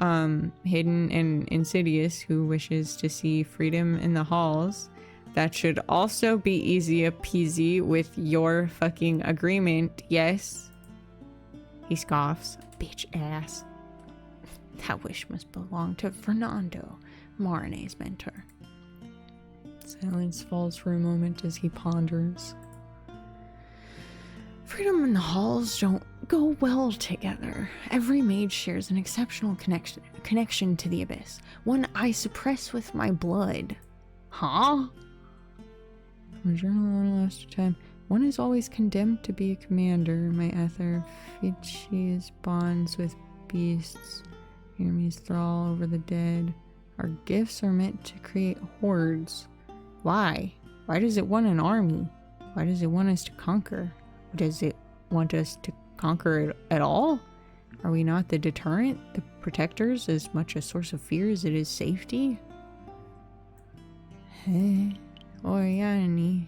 hidden and insidious, who wishes to see freedom in the halls. That should also be easy peasy with your fucking agreement, yes? He scoffs. Bitch ass. That wish must belong to Fernando, Marine's mentor. Silence falls for a moment as he ponders. Freedom and the halls don't go well together. Every mage shares an exceptional connection to the abyss, one I suppress with my blood. Huh? From a journal on last time, one is always condemned to be a commander. My ether Fitchi's bonds with beasts. Hermes thrall over the dead. Our gifts are meant to create hordes. Why? Why does it want an army? Why does it want us to conquer? Does it want us to conquer it at all? Are we not the deterrent, the protectors, as much a source of fear as it is safety? Oriani.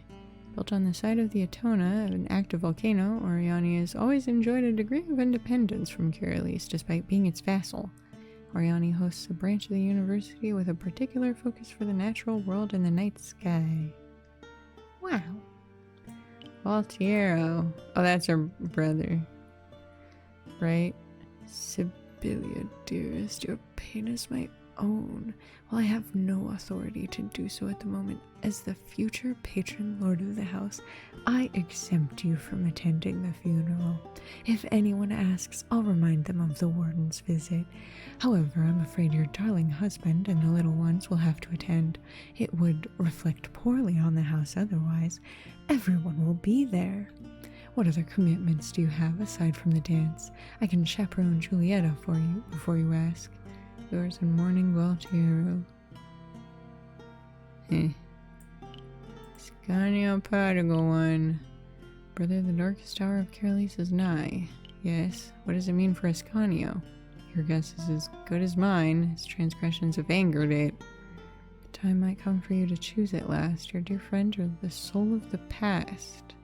Built on the site of the Atona, an active volcano, Oriani has always enjoyed a degree of independence from Kyrillys, despite being its vassal. Oriani hosts a branch of the university with a particular focus for the natural world and the night sky. Wow. Valtiero. Oh, that's her brother. Right? Sibylla, dearest, your pain is my own. While I have no authority to do so at the moment, as the future patron lord of the house, I exempt you from attending the funeral. If anyone asks, I'll remind them of the warden's visit. However, I'm afraid your darling husband and the little ones will have to attend. It would reflect poorly on the house otherwise. Everyone will be there. What other commitments do you have aside from the dance? I can chaperone Julieta for you before you ask. Yours in mourning, Gualtiero. Ascanio Prodigal One. Brother, the darkest hour of Kyrillys is nigh. Yes, what does it mean for Ascanio? Your guess is as good as mine. His transgressions have angered it. The time might come for you to choose at last, your dear friend or the soul of the past.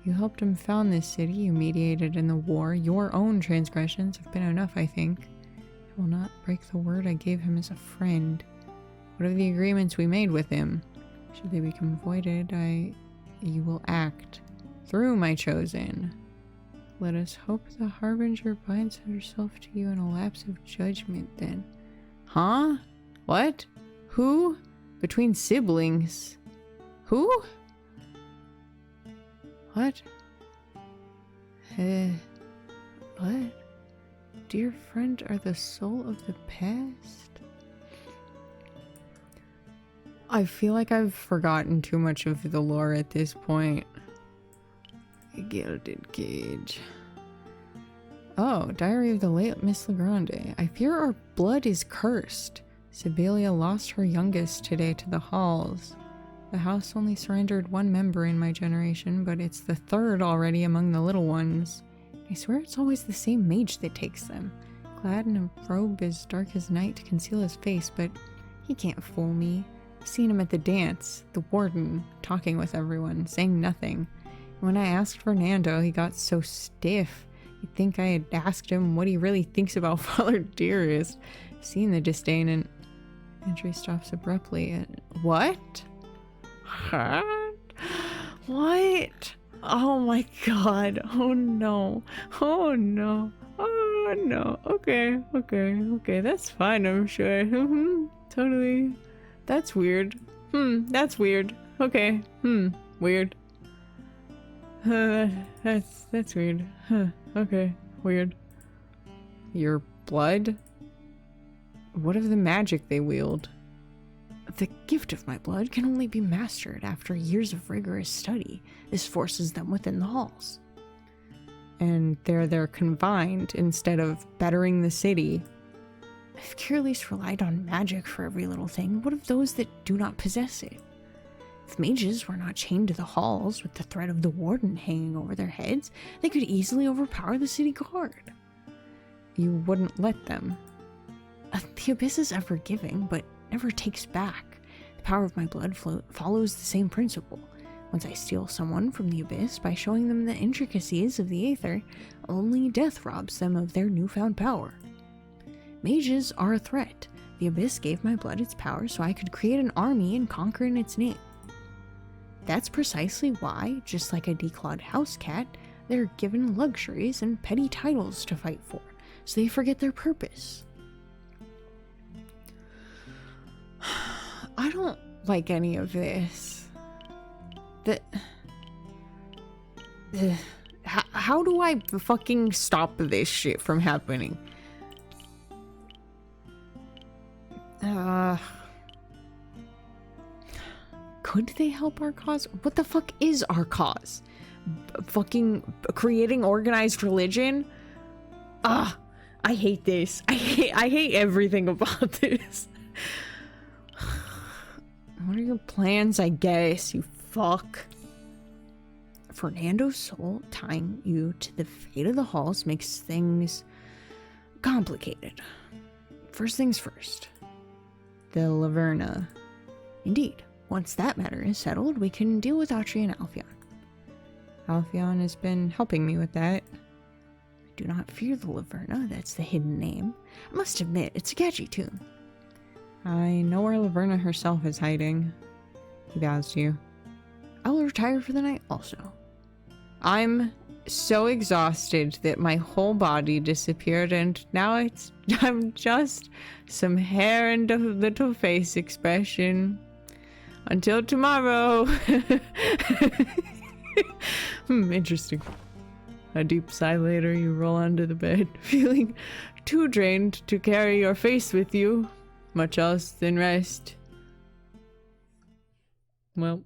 You helped him found this city, you mediated in the war. Your own transgressions have been enough, I think. I will not break the word I gave him as a friend. What of the agreements we made with him? Should they become voided, you will act through my chosen. Let us hope the Harbinger binds herself to you in a lapse of judgment then. Huh? What? Who? Between siblings? Who? What? What? Dear friend are the soul of the past? I feel like I've forgotten too much of the lore at this point. A gilded cage. Oh, Diary of the late Miss Legrande. I fear our blood is cursed. Sibylla lost her youngest today to the halls. The house only surrendered one member in my generation, but it's the third already among the little ones. I swear it's always the same mage that takes them. Clad in a robe as dark as night to conceal his face, but he can't fool me. I've seen him at the dance, the warden, talking with everyone, saying nothing. When I asked Fernando, he got so stiff. You'd think I had asked him what he really thinks about Father Dearest. I've seen the disdain and... Entry stops abruptly. What? What? Oh my god. Oh no. Oh no. Oh no. Okay. That's fine, I'm sure. Totally. That's weird. That's weird. Okay. Weird. That's weird. Huh. Okay. Weird. Your blood? What of the magic they wield? The gift of my blood can only be mastered after years of rigorous study. This forces them within the halls. And they're confined instead of bettering the city. If Curly's relied on magic for every little thing, what of those that do not possess it? If mages were not chained to the halls with the threat of the warden hanging over their heads, they could easily overpower the city guard. You wouldn't let them. The abyss is ever giving, but never takes back. The power of my blood follows the same principle. Once I steal someone from the abyss by showing them the intricacies of the aether, only death robs them of their newfound power. Mages are a threat. The abyss gave my blood its power so I could create an army and conquer in its name. That's precisely why, just like a declawed house cat, they're given luxuries and petty titles to fight for, so they forget their purpose. I don't like any of this. How do I fucking stop this shit from happening? Could they help our cause? What the fuck is our cause? Fucking creating organized religion? I hate this. I hate everything about this. What are your plans, I guess, you fuck? Fernando's soul tying you to the fate of the halls makes things complicated. First things first. The Laverna. Indeed, once that matter is settled, we can deal with Autry and Alphion. Alphion has been helping me with that. I do not fear the Laverna, that's the hidden name. I must admit, it's a catchy tune. I know where Laverna herself is hiding. He bows to you. I will retire for the night also. I'm so exhausted that my whole body disappeared and now I'm just some hair and a little face expression. Until tomorrow. Interesting. A deep sigh later, you roll onto the bed, feeling too drained to carry your face with you. Much else than rest. Well,